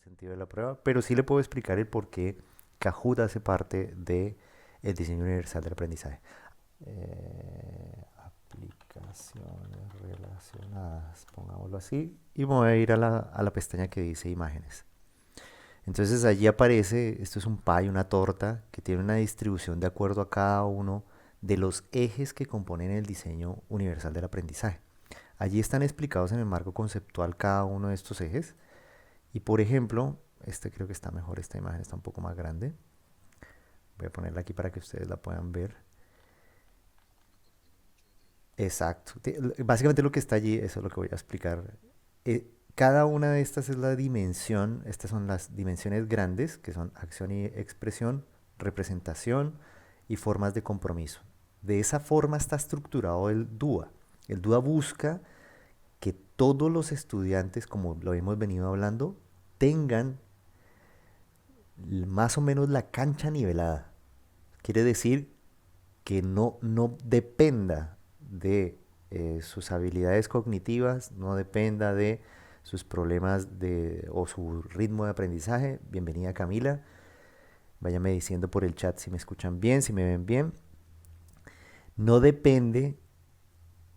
sentido de la prueba, pero sí le puedo explicar el por qué Kahoot hace parte del diseño universal del aprendizaje. Aplicaciones relacionadas, pongámoslo así, y me voy a ir a la pestaña que dice imágenes. Entonces allí aparece, esto es un pie, una torta, que tiene una distribución de acuerdo a cada uno de los ejes que componen el diseño universal del aprendizaje. Allí están explicados en el marco conceptual cada uno de estos ejes. Y por ejemplo, este creo que está mejor, esta imagen está un poco más grande. Voy a ponerla aquí para que ustedes la puedan ver. Exacto. Básicamente lo que está allí, eso es lo que voy a explicar. Cada una de estas es la dimensión, estas son las dimensiones grandes, que son acción y expresión, representación y formas de compromiso. De esa forma está estructurado el DUA. El DUA busca que todos los estudiantes, como lo hemos venido hablando, tengan más o menos la cancha nivelada. Quiere decir que no dependa de sus habilidades cognitivas, no dependa de sus problemas o su ritmo de aprendizaje. Bienvenida Camila. Váyame diciendo por el chat si me escuchan bien, si me ven bien. No depende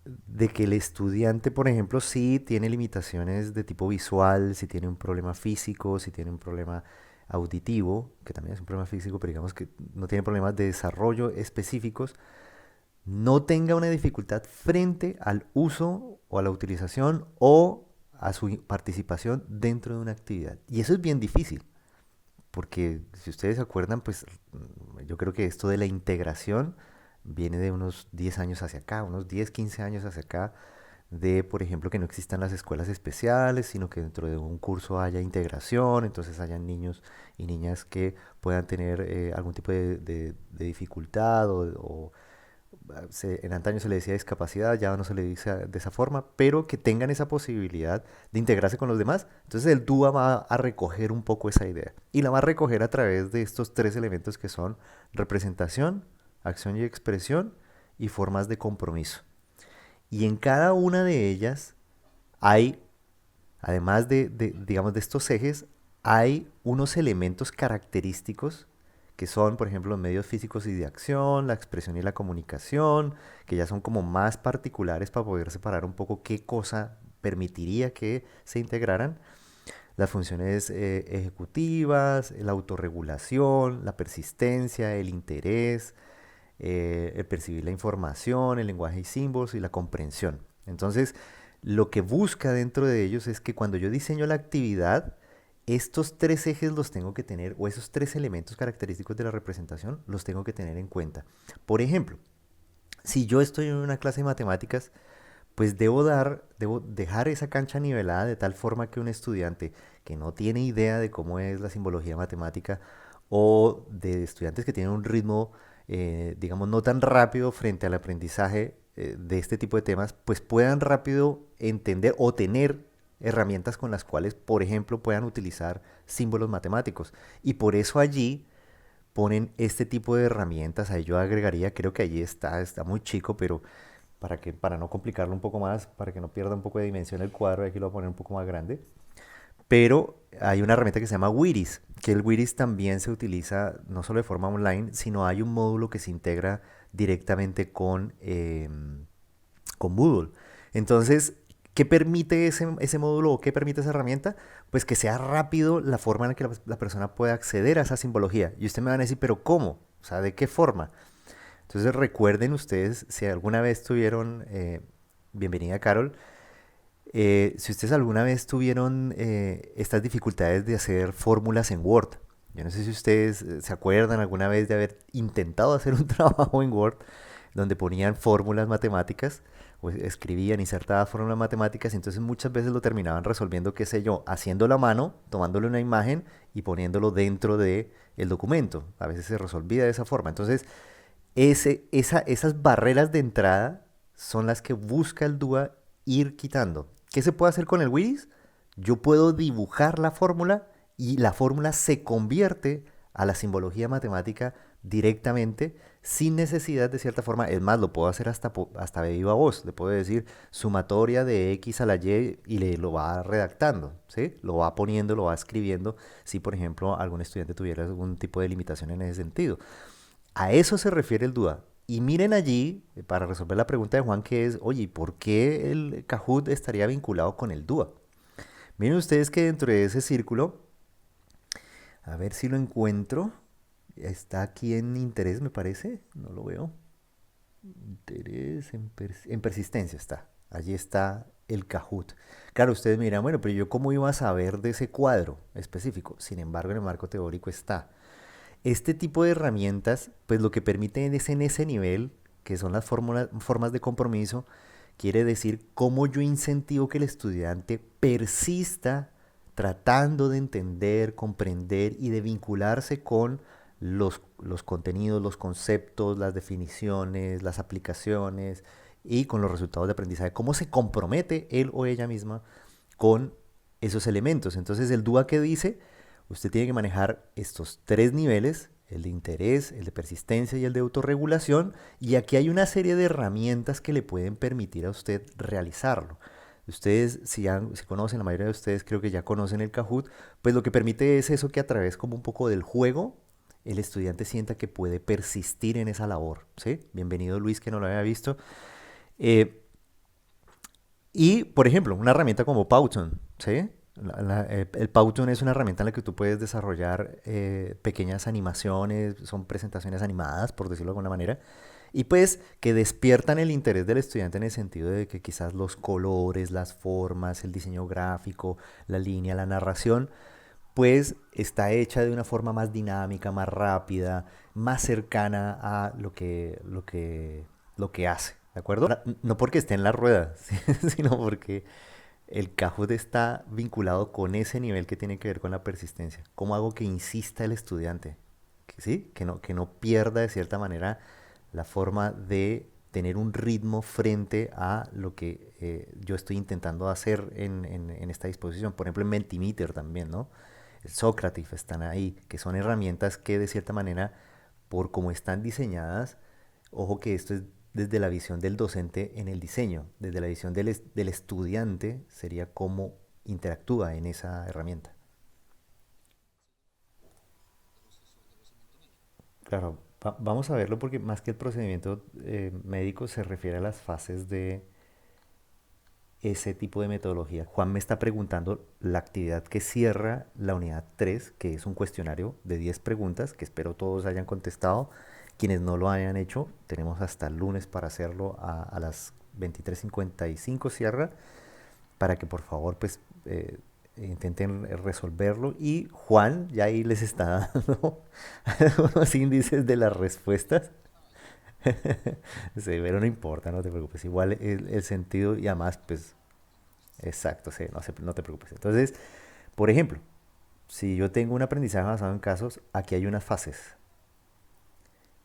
de que el estudiante, por ejemplo, sí tiene limitaciones de tipo visual, si tiene un problema físico, si tiene un problema auditivo, que también es un problema físico, pero digamos que no tiene problemas de desarrollo específicos, no tenga una dificultad frente al uso o a la utilización o a su participación dentro de una actividad. Y eso es bien difícil, porque si ustedes se acuerdan, pues yo creo que esto de la integración viene de unos 10 años hacia acá, unos 10 15 años hacia acá, de, por ejemplo, que no existan las escuelas especiales, sino que dentro de un curso haya integración, entonces hayan niños y niñas que puedan tener algún tipo de dificultad o en antaño se le decía discapacidad, ya no se le dice de esa forma, pero que tengan esa posibilidad de integrarse con los demás. Entonces el DUA va a recoger un poco esa idea y la va a recoger a través de estos tres elementos que son representación, acción y expresión y formas de compromiso. Y en cada una de ellas hay, además digamos, de estos ejes, hay unos elementos característicos que son, por ejemplo, los medios físicos y de acción, la expresión y la comunicación, que ya son como más particulares para poder separar un poco qué cosa permitiría que se integraran. Las funciones ejecutivas, la autorregulación, la persistencia, el interés, el percibir la información, el lenguaje y símbolos y la comprensión. Entonces, lo que busca dentro de ellos es que cuando yo diseño la actividad, estos tres ejes los tengo que tener, o esos tres elementos característicos de la representación, los tengo que tener en cuenta. Por ejemplo, si yo estoy en una clase de matemáticas, pues debo dejar esa cancha nivelada de tal forma que un estudiante que no tiene idea de cómo es la simbología matemática o de estudiantes que tienen un ritmo, digamos, no tan rápido frente al aprendizaje de este tipo de temas, pues puedan rápido entender o tener herramientas con las cuales, por ejemplo, puedan utilizar símbolos matemáticos. Y por eso allí ponen este tipo de herramientas. Ahí yo agregaría, creo que allí está muy chico, pero para no complicarlo un poco más, para que no pierda un poco de dimensión el cuadro, aquí lo voy a poner un poco más grande. Pero hay una herramienta que se llama Wiris, que el Wiris también se utiliza no solo de forma online, sino hay un módulo que se integra directamente con Moodle. Entonces, ¿qué permite ese módulo o qué permite esa herramienta? Pues que sea rápido la forma en la que la persona pueda acceder a esa simbología. Y usted me va a decir, pero ¿cómo? O sea, ¿de qué forma? Entonces recuerden ustedes, si alguna vez tuvieron, bienvenida Carol, si ustedes alguna vez tuvieron estas dificultades de hacer fórmulas en Word, yo no sé si ustedes se acuerdan alguna vez de haber intentado hacer un trabajo en Word donde ponían fórmulas matemáticas o escribían, insertaban fórmulas matemáticas, y entonces muchas veces lo terminaban resolviendo, qué sé yo, haciendo la mano, tomándole una imagen y poniéndolo dentro de el documento. A veces se resolvía de esa forma. Entonces, esas barreras de entrada son las que busca el DUA ir quitando. ¿Qué se puede hacer con el WIRIS? Yo puedo dibujar la fórmula y la fórmula se convierte a la simbología matemática directamente sin necesidad de cierta forma. Es más, lo puedo hacer hasta de viva voz. Le puedo decir sumatoria de X a la Y y le lo va redactando, ¿sí? Lo va poniendo, lo va escribiendo, si por ejemplo algún estudiante tuviera algún tipo de limitación en ese sentido. A eso se refiere el DUA. Y miren allí, para resolver la pregunta de Juan, que es, oye, ¿por qué el Kahoot estaría vinculado con el DUA? Miren ustedes que dentro de ese círculo, a ver si lo encuentro, está aquí en interés, me parece, no lo veo. Interés en persistencia está. Allí está el Kahoot. Claro, ustedes me dirán, bueno, pero yo cómo iba a saber de ese cuadro específico. Sin embargo, en el marco teórico está. Este tipo de herramientas, pues lo que permiten es en ese nivel, que son las formas de compromiso, quiere decir cómo yo incentivo que el estudiante persista tratando de entender, comprender y de vincularse con los contenidos, los conceptos, las definiciones, las aplicaciones y con los resultados de aprendizaje. Cómo se compromete él o ella misma con esos elementos. Entonces el DUA que dice, usted tiene que manejar estos tres niveles, el de interés, el de persistencia y el de autorregulación, y aquí hay una serie de herramientas que le pueden permitir a usted realizarlo. Ustedes, si conocen, la mayoría de ustedes creo que ya conocen el Kahoot, pues lo que permite es eso, que a través como un poco del juego, el estudiante sienta que puede persistir en esa labor, ¿sí? Bienvenido Luis, que no lo había visto. Eh, y, por ejemplo, una herramienta como Powtoon, ¿sí? El Powtoon es una herramienta en la que tú puedes desarrollar pequeñas animaciones, son presentaciones animadas, por decirlo de alguna manera, y pues que despiertan el interés del estudiante en el sentido de que quizás los colores, las formas, el diseño gráfico, la línea, la narración, pues está hecha de una forma más dinámica, más rápida, más cercana a lo que hace, ¿de acuerdo? No porque esté en la rueda, sino porque el Kahoot está vinculado con ese nivel que tiene que ver con la persistencia. ¿Cómo hago que insista el estudiante? ¿Sí? Que no pierda de cierta manera la forma de tener un ritmo frente a lo que yo estoy intentando hacer en esta disposición. Por ejemplo, en Mentimeter también, ¿no? El Socrative están ahí, que son herramientas que de cierta manera, por cómo están diseñadas, ojo que esto es desde la visión del docente en el diseño, desde la visión del estudiante sería cómo interactúa en esa herramienta. Claro, vamos a verlo porque más que el procedimiento médico se refiere a las fases de ese tipo de metodología. Juan me está preguntando la actividad que cierra la unidad 3, que es un cuestionario de 10 preguntas, que espero todos hayan contestado. Quienes no lo hayan hecho, tenemos hasta el lunes para hacerlo a las 23:55 cierra, para que por favor pues intenten resolverlo. Y Juan ya ahí les está dando algunos índices de las respuestas. Sí, pero no importa, no te preocupes. Igual el sentido y además pues exacto, sí, no te preocupes. Entonces, por ejemplo, si yo tengo un aprendizaje basado en casos, aquí hay unas fases.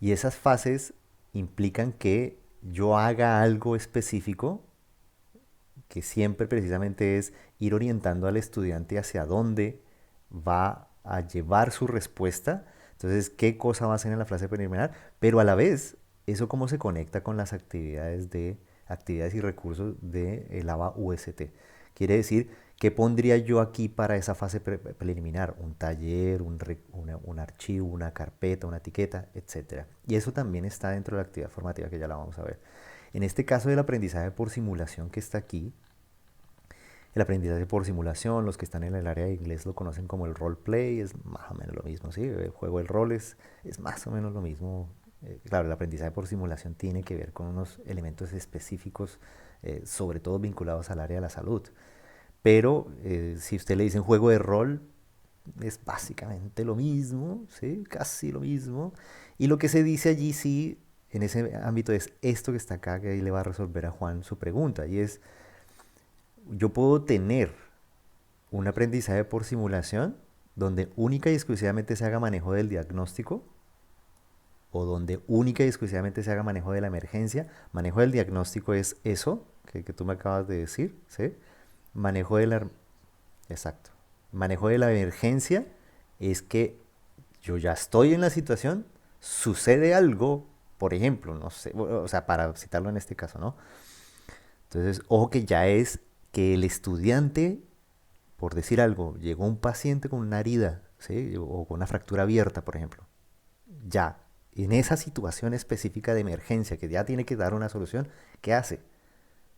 Y esas fases implican que yo haga algo específico, que siempre precisamente es ir orientando al estudiante hacia dónde va a llevar su respuesta. Entonces, qué cosa va a hacer en la frase preliminar, pero a la vez, eso cómo se conecta con las actividades y recursos del ABA UST. Quiere decir, ¿qué pondría yo aquí para esa fase preliminar? Un taller, un archivo, una carpeta, una etiqueta, etcétera. Y eso también está dentro de la actividad formativa que ya la vamos a ver. En este caso del aprendizaje por simulación que está aquí, el aprendizaje por simulación, los que están en el área de inglés lo conocen como el role play, es más o menos lo mismo, ¿sí? El juego del rol es más o menos lo mismo. Claro, el aprendizaje por simulación tiene que ver con unos elementos específicos, sobre todo vinculados al área de la salud. Pero si usted le dice juego de rol, es básicamente lo mismo, ¿sí? Casi lo mismo. Y lo que se dice allí sí, en ese ámbito, es esto que está acá, que ahí le va a resolver a Juan su pregunta, y es, yo puedo tener un aprendizaje por simulación donde única y exclusivamente se haga manejo del diagnóstico o donde única y exclusivamente se haga manejo de la emergencia. Manejo del diagnóstico es eso que tú me acabas de decir, ¿sí? Manejo de la... Exacto. Manejo de la emergencia es que yo ya estoy en la situación, sucede algo por ejemplo, no sé, o sea, para citarlo en este caso, ¿no? Entonces, ojo que ya es que el estudiante, por decir algo, llegó un paciente con una herida, ¿sí? O con una fractura abierta, por ejemplo. Ya, en esa situación específica de emergencia que ya tiene que dar una solución, ¿qué hace?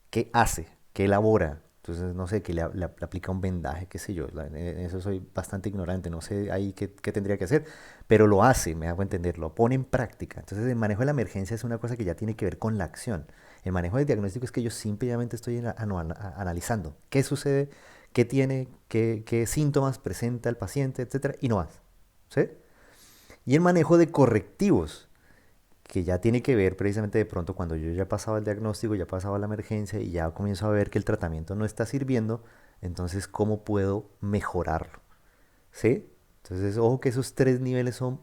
¿Qué hace? ¿Qué elabora? Entonces, no sé, que le aplica un vendaje, qué sé yo. En eso soy bastante ignorante, no sé ahí qué tendría que hacer, pero lo hace, me hago entender, lo pone en práctica. Entonces, el manejo de la emergencia es una cosa que ya tiene que ver con la acción. El manejo del diagnóstico es que yo simplemente estoy analizando qué sucede, qué tiene, qué síntomas presenta el paciente, etcétera, y no más. ¿Sí? Y el manejo de correctivos que ya tiene que ver precisamente de pronto cuando yo ya pasaba el diagnóstico, ya pasaba la emergencia y ya comienzo a ver que el tratamiento no está sirviendo, entonces ¿cómo puedo mejorarlo? ¿Sí? Entonces, ojo que esos tres niveles son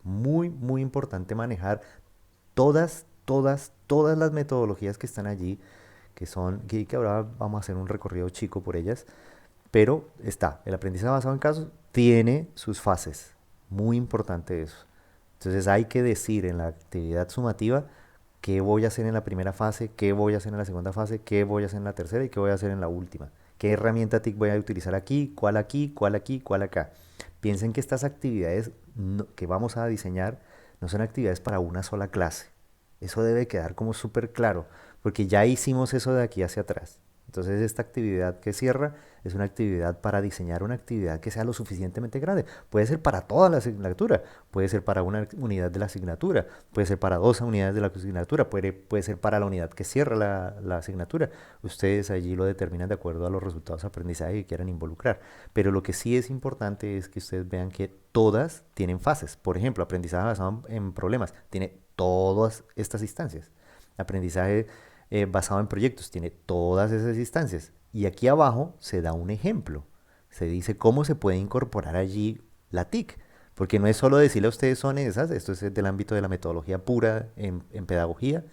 muy, muy importante manejar todas las metodologías que están allí, que ahora vamos a hacer un recorrido chico por ellas, pero está, el aprendizaje basado en casos tiene sus fases, muy importante eso. Entonces hay que decir en la actividad sumativa qué voy a hacer en la primera fase, qué voy a hacer en la segunda fase, qué voy a hacer en la tercera y qué voy a hacer en la última. ¿Qué herramienta TIC voy a utilizar aquí, cuál aquí, cuál aquí, cuál acá? Piensen que estas actividades que vamos a diseñar no son actividades para una sola clase. Eso debe quedar como súper claro, porque ya hicimos eso de aquí hacia atrás. Entonces esta actividad que cierra es una actividad para diseñar una actividad que sea lo suficientemente grande. Puede ser para toda la asignatura, puede ser para una unidad de la asignatura, puede ser para dos unidades de la asignatura, puede ser para la unidad que cierra la asignatura. Ustedes allí lo determinan de acuerdo a los resultados de aprendizaje que quieran involucrar. Pero lo que sí es importante es que ustedes vean que todas tienen fases. Por ejemplo, aprendizaje basado en problemas tiene todas estas instancias. Aprendizaje basado en proyectos tiene todas esas instancias. Y aquí abajo se da un ejemplo. Se dice cómo se puede incorporar allí la TIC. Porque no es solo decirle a ustedes son esas, esto es del ámbito de la metodología pura en pedagogía.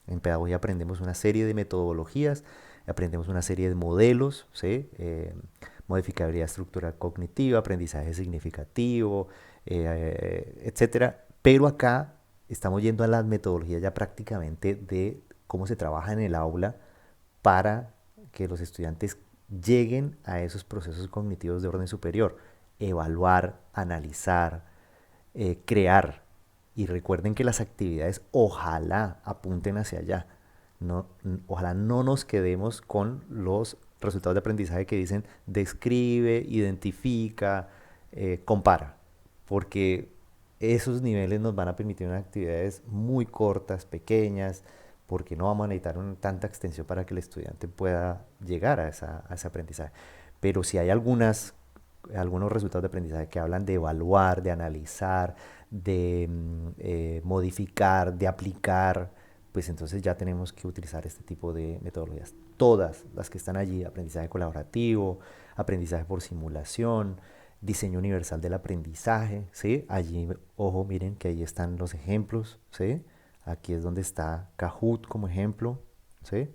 En pedagogía aprendemos una serie de metodologías, aprendemos una serie de modelos, ¿sí? Modificabilidad estructural cognitiva, aprendizaje significativo, etcétera. Pero acá estamos yendo a las metodologías ya prácticamente de cómo se trabaja en el aula para que los estudiantes lleguen a esos procesos cognitivos de orden superior. Evaluar, analizar, crear. Y recuerden que las actividades ojalá apunten hacia allá. No, ojalá no nos quedemos con los resultados de aprendizaje que dicen describe, identifica, compara. Porque esos niveles nos van a permitir unas actividades muy cortas, pequeñas, porque no vamos a necesitar tanta extensión para que el estudiante pueda llegar a ese aprendizaje. Pero si hay algunos resultados de aprendizaje que hablan de evaluar, de analizar, de modificar, de aplicar, pues entonces ya tenemos que utilizar este tipo de metodologías. Todas las que están allí, aprendizaje colaborativo, aprendizaje por simulación, diseño universal del aprendizaje, ¿sí? Allí, ojo, miren que ahí están los ejemplos, ¿sí? Aquí es donde está Kahoot como ejemplo, ¿sí?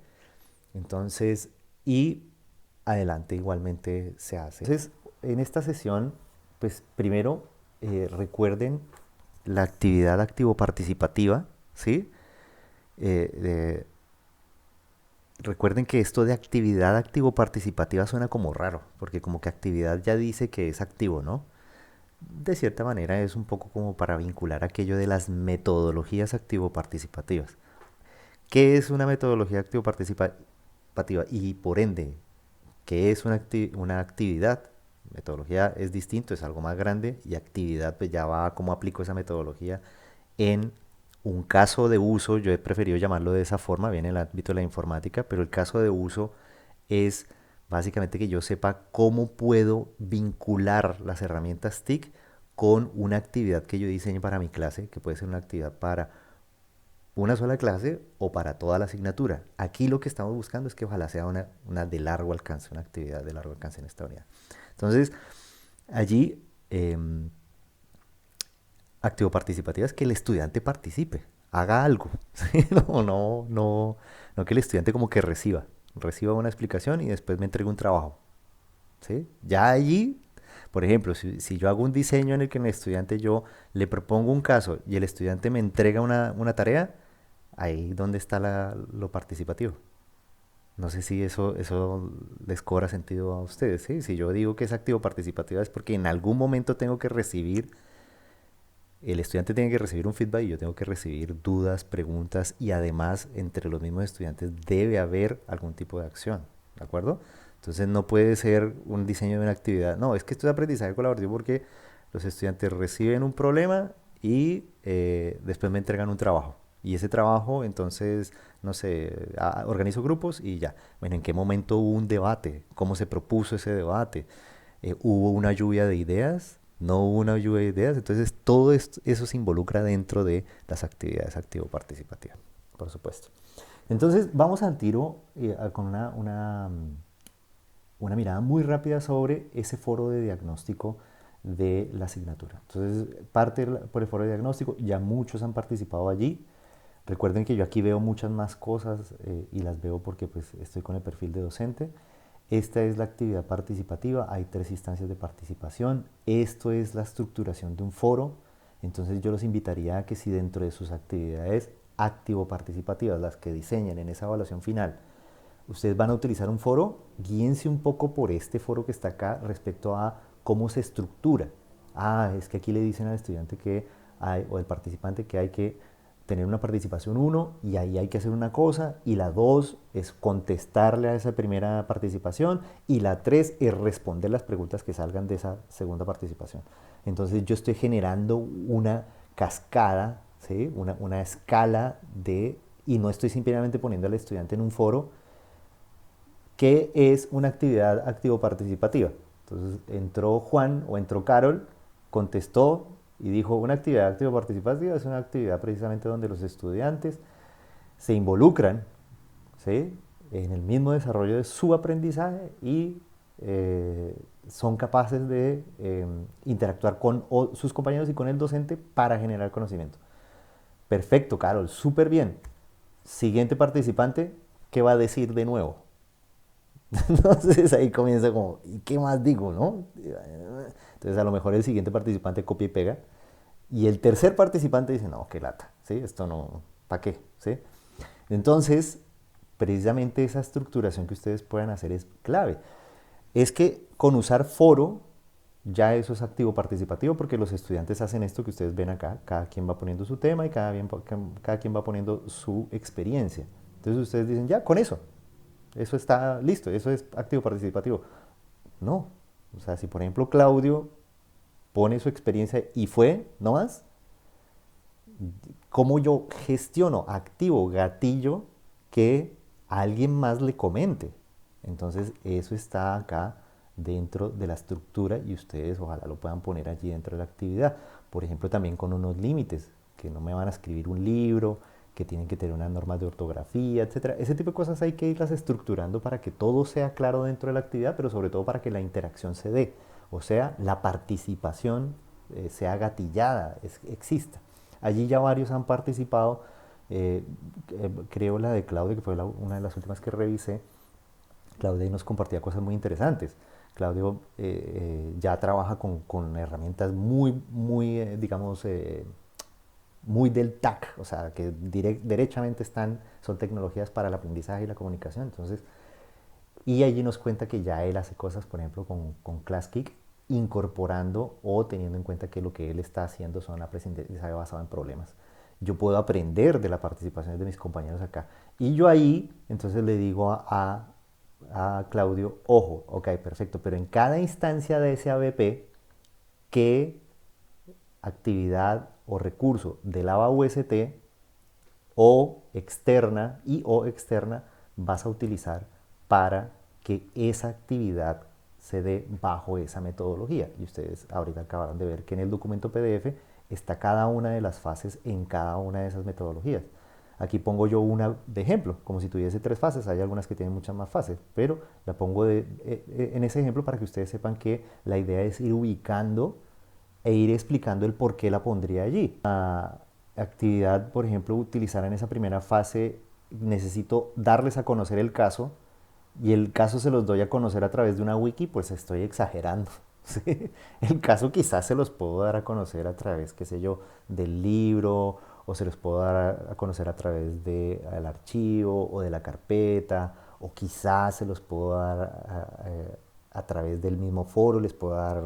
Entonces, y adelante igualmente se hace. Entonces, en esta sesión, pues primero recuerden la actividad activo-participativa, ¿sí? Eh, recuerden que esto de actividad activo-participativa suena como raro, porque como que actividad ya dice que es activo, ¿no? De cierta manera es un poco como para vincular aquello de las metodologías activo-participativas. ¿Qué es una metodología activo-participativa? Y por ende, ¿qué es una actividad? Metodología es distinto, es algo más grande y actividad pues ya va a cómo aplico esa metodología en un caso de uso. Yo he preferido llamarlo de esa forma, viene en el ámbito de la informática, pero el caso de uso es básicamente que yo sepa cómo puedo vincular las herramientas TIC con una actividad que yo diseñe para mi clase, que puede ser una actividad para una sola clase o para toda la asignatura. Aquí lo que estamos buscando es que ojalá sea una de largo alcance, una actividad de largo alcance en esta unidad. Entonces, allí, activo participativa es que el estudiante participe, haga algo. ¿Sí? No que el estudiante como que reciba una explicación y después me entregue un trabajo. ¿Sí? Ya allí Por ejemplo, si yo hago un diseño en el que el estudiante yo le propongo un caso y el estudiante me entrega una tarea, ahí donde está lo participativo. No sé si eso les cobra sentido a ustedes, ¿sí? Si yo digo que es activo participativo es porque en algún momento tengo que recibir, el estudiante tiene que recibir un feedback y yo tengo que recibir dudas, preguntas y además entre los mismos estudiantes debe haber algún tipo de acción, ¿de acuerdo? Entonces no puede ser un diseño de una actividad, no, es que esto es aprendizaje colaborativo porque los estudiantes reciben un problema y después me entregan un trabajo. Y ese trabajo, entonces, no sé, organizo grupos y ya. Bueno, ¿en qué momento hubo un debate? ¿Cómo se propuso ese debate? ¿Hubo una lluvia de ideas? ¿No hubo una lluvia de ideas? Entonces, todo eso se involucra dentro de las actividades activo-participativas, por supuesto. Entonces, vamos al tiro con una mirada muy rápida sobre ese foro de diagnóstico de la asignatura. Entonces, parte por el foro de diagnóstico, ya muchos han participado allí. Recuerden que yo aquí veo muchas más cosas y las veo porque pues, estoy con el perfil de docente. Esta es la actividad participativa, hay 3 instancias de participación. Esto es la estructuración de un foro. Entonces yo los invitaría a que si dentro de sus actividades activo-participativas, las que diseñen en esa evaluación final, ustedes van a utilizar un foro, guíense un poco por este foro que está acá respecto a cómo se estructura. Ah, es que aquí le dicen al estudiante que hay, o al participante que hay que tener una participación uno y ahí hay que hacer una cosa y la 2 es contestarle a esa primera participación y la 3 es responder las preguntas que salgan de esa segunda participación. Entonces yo estoy generando una cascada, ¿sí? Una escala de, y no estoy simplemente poniendo al estudiante en un foro, que es una actividad activo-participativa. Entonces entró Juan o entró Carol, contestó y dijo, una actividad activo-participativa es una actividad precisamente donde los estudiantes se involucran, ¿sí?, en el mismo desarrollo de su aprendizaje y son capaces de interactuar con sus compañeros y con el docente para generar conocimiento. Perfecto, Carol, súper bien. Siguiente participante, ¿qué va a decir de nuevo? Entonces ahí comienza como, ¿y qué más digo, no? Entonces a lo mejor el siguiente participante copia y pega. Y el tercer participante dice, no, qué lata, ¿sí? Esto no, ¿para qué? ¿Sí? Entonces, precisamente esa estructuración que ustedes puedan hacer es clave. Es que con usar foro, ya eso es activo participativo porque los estudiantes hacen esto que ustedes ven acá. Cada quien va poniendo su tema y cada quien va poniendo su experiencia. Entonces ustedes dicen, ya, con eso está listo, eso es activo participativo. No, o sea, si por ejemplo Claudio pone su experiencia y fue, no más, ¿cómo yo gestiono, activo, gatillo que alguien más le comente? Entonces eso está acá dentro de la estructura y ustedes ojalá lo puedan poner allí dentro de la actividad. Por ejemplo, también con unos límites, que no me van a escribir un libro, que tienen que tener unas normas de ortografía, etcétera. Ese tipo de cosas hay que irlas estructurando para que todo sea claro dentro de la actividad, pero sobre todo para que la interacción se dé, o sea, la participación sea gatillada, exista. Allí ya varios han participado, eh, creo la de Claudia, que fue una de las últimas que revisé. Claudia nos compartía cosas muy interesantes. Claudio ya trabaja con herramientas muy digamos, muy del TAC, o sea, que derechamente son tecnologías para el aprendizaje y la comunicación. Entonces, y allí nos cuenta que ya él hace cosas, por ejemplo, con ClassKick, incorporando o teniendo en cuenta que lo que él está haciendo son aprendizaje basado en problemas. Yo puedo aprender de la participación de mis compañeros acá. Y yo ahí, entonces le digo a Claudio, ojo, ok, perfecto, pero en cada instancia de ese ABP, ¿qué actividad o recurso del ABA UST o externa vas a utilizar para que esa actividad se dé bajo esa metodología? Y ustedes ahorita acabaron de ver que en el documento PDF está cada una de las fases en cada una de esas metodologías. Aquí pongo yo una de ejemplo, como si tuviese 3 fases. Hay algunas que tienen muchas más fases, pero la pongo en ese ejemplo para que ustedes sepan que la idea es ir ubicando e ir explicando el por qué la pondría allí. La actividad, por ejemplo, utilizar en esa primera fase, necesito darles a conocer el caso y el caso se los doy a conocer a través de una wiki, pues estoy exagerando. ¿sí? El caso quizás se los puedo dar a conocer a través, qué sé yo, del libro, o se los puedo dar a conocer a través del archivo o de la carpeta, o quizás se los puedo dar a través del mismo foro, les puedo dar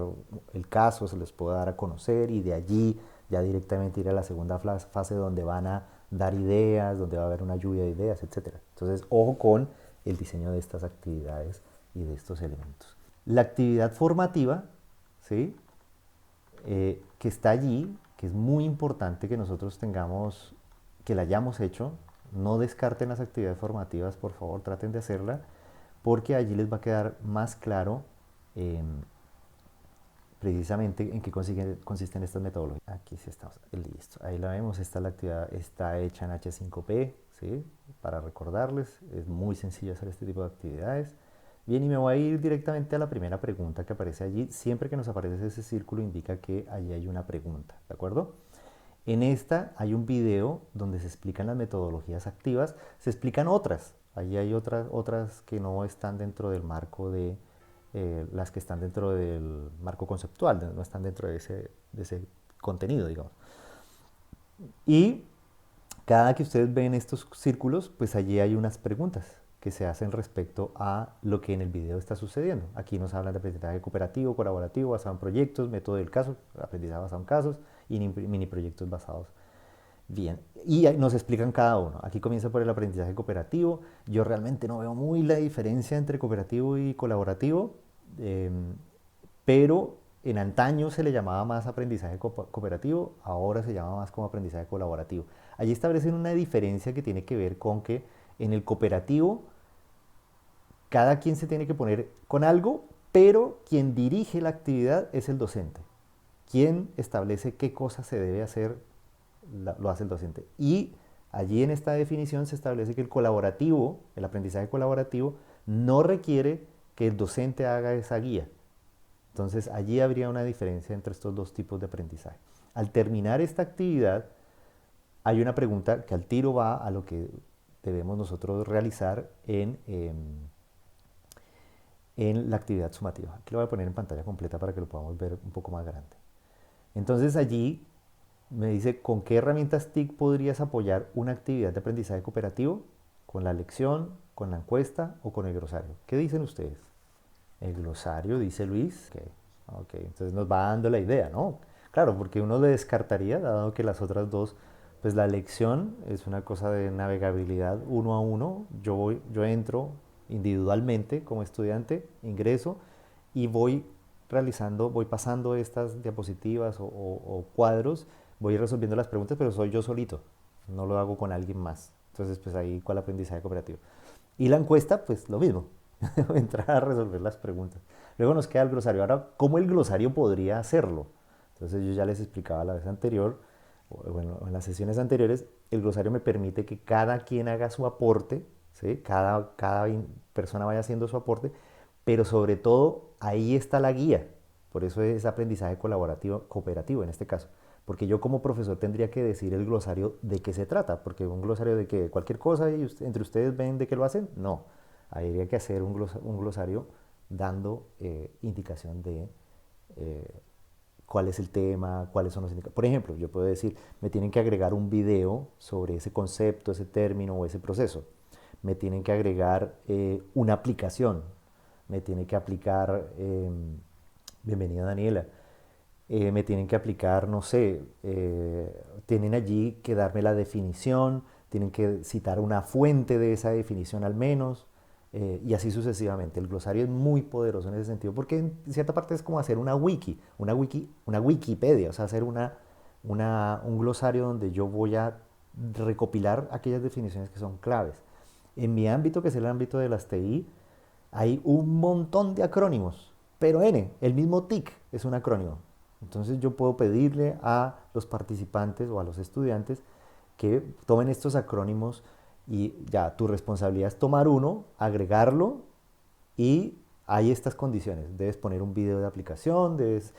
el caso, se les puedo dar a conocer y de allí ya directamente ir a la segunda fase donde van a dar ideas, donde va a haber una lluvia de ideas, etcétera. Entonces, ojo con el diseño de estas actividades y de estos elementos. La actividad formativa, ¿sí? Que está allí, que es muy importante que nosotros tengamos, que la hayamos hecho. No descarten las actividades formativas, por favor, traten de hacerla, porque allí les va a quedar más claro eh, precisamente en qué consisten estas metodologías. Aquí sí estamos, listo, ahí la vemos, esta la actividad está hecha en H5P, ¿sí? Para recordarles, es muy sencillo hacer este tipo de actividades. Bien, y me voy a ir directamente a la primera pregunta que aparece allí. Siempre que nos aparece ese círculo indica que allí hay una pregunta, ¿de acuerdo? En esta hay un video donde se explican las metodologías activas, se explican otras. Allí hay otras que no están dentro del marco de las que están dentro del marco conceptual, no están dentro de ese contenido, digamos. Y cada que ustedes ven estos círculos, pues allí hay unas preguntas que se hacen respecto a lo que en el video está sucediendo. Aquí nos hablan de aprendizaje cooperativo, colaborativo, basado en proyectos, método del caso, aprendizaje basado en casos y mini proyectos basados. Bien, y nos explican cada uno. Aquí comienza por el aprendizaje cooperativo. Yo realmente no veo muy la diferencia entre cooperativo y colaborativo, eh, pero en antaño se le llamaba más aprendizaje cooperativo, ahora se llama más como aprendizaje colaborativo. Allí establecen una diferencia que tiene que ver con que en el cooperativo cada quien se tiene que poner con algo, pero quien dirige la actividad es el docente. Quien establece qué cosa se debe hacer lo hace el docente. Y allí en esta definición se establece que el colaborativo, el aprendizaje colaborativo, no requiere que el docente haga esa guía. Entonces allí habría una diferencia entre estos dos tipos de aprendizaje. Al terminar esta actividad, hay una pregunta que al tiro va a lo que debemos nosotros realizar en la actividad sumativa. Aquí lo voy a poner en pantalla completa para que lo podamos ver un poco más grande. Entonces allí me dice, ¿con qué herramientas TIC podrías apoyar una actividad de aprendizaje cooperativo? ¿Con la lección, con la encuesta o con el glosario? ¿Qué dicen ustedes? El glosario, dice Luis. Ok, entonces nos va dando la idea, ¿no? Claro, porque uno le descartaría, dado que las otras dos, pues la lección es una cosa de navegabilidad uno a uno. Yo entro individualmente como estudiante, ingreso y voy pasando estas diapositivas o cuadros, voy resolviendo las preguntas, pero soy yo solito, no lo hago con alguien más. Entonces, pues ahí, ¿cuál aprendizaje cooperativo? Y la encuesta, pues lo mismo, entrar a resolver las preguntas. Luego nos queda el glosario. Ahora, ¿cómo el glosario podría hacerlo? Entonces yo ya les explicaba la vez anterior, o bueno, en las sesiones anteriores, el glosario me permite que cada quien haga su aporte, ¿sí? Cada persona vaya haciendo su aporte, pero sobre todo ahí está la guía. Por eso es aprendizaje colaborativo, cooperativo en este caso. Porque yo como profesor tendría que decir el glosario de qué se trata, porque un glosario de que cualquier cosa y entre ustedes ven de qué lo hacen, no. Habría que hacer un glosario dando indicación de cuál es el tema, cuáles son los indicadores. Por ejemplo, yo puedo decir, me tienen que agregar un video sobre ese concepto, ese término o ese proceso. Me tienen que agregar una aplicación. Me tiene que aplicar, bienvenida Daniela, me tienen que aplicar, no sé, tienen allí que darme la definición, tienen que citar una fuente de esa definición al menos, y así sucesivamente. El glosario es muy poderoso en ese sentido, porque en cierta parte es como hacer una Wikipedia, o sea, hacer un glosario donde yo voy a recopilar aquellas definiciones que son claves. En mi ámbito, que es el ámbito de las TI, hay un montón de acrónimos, pero el mismo TIC es un acrónimo. Entonces yo puedo pedirle a los participantes o a los estudiantes que tomen estos acrónimos y ya tu responsabilidad es tomar uno, agregarlo y hay estas condiciones. Debes poner un video de aplicación, debes,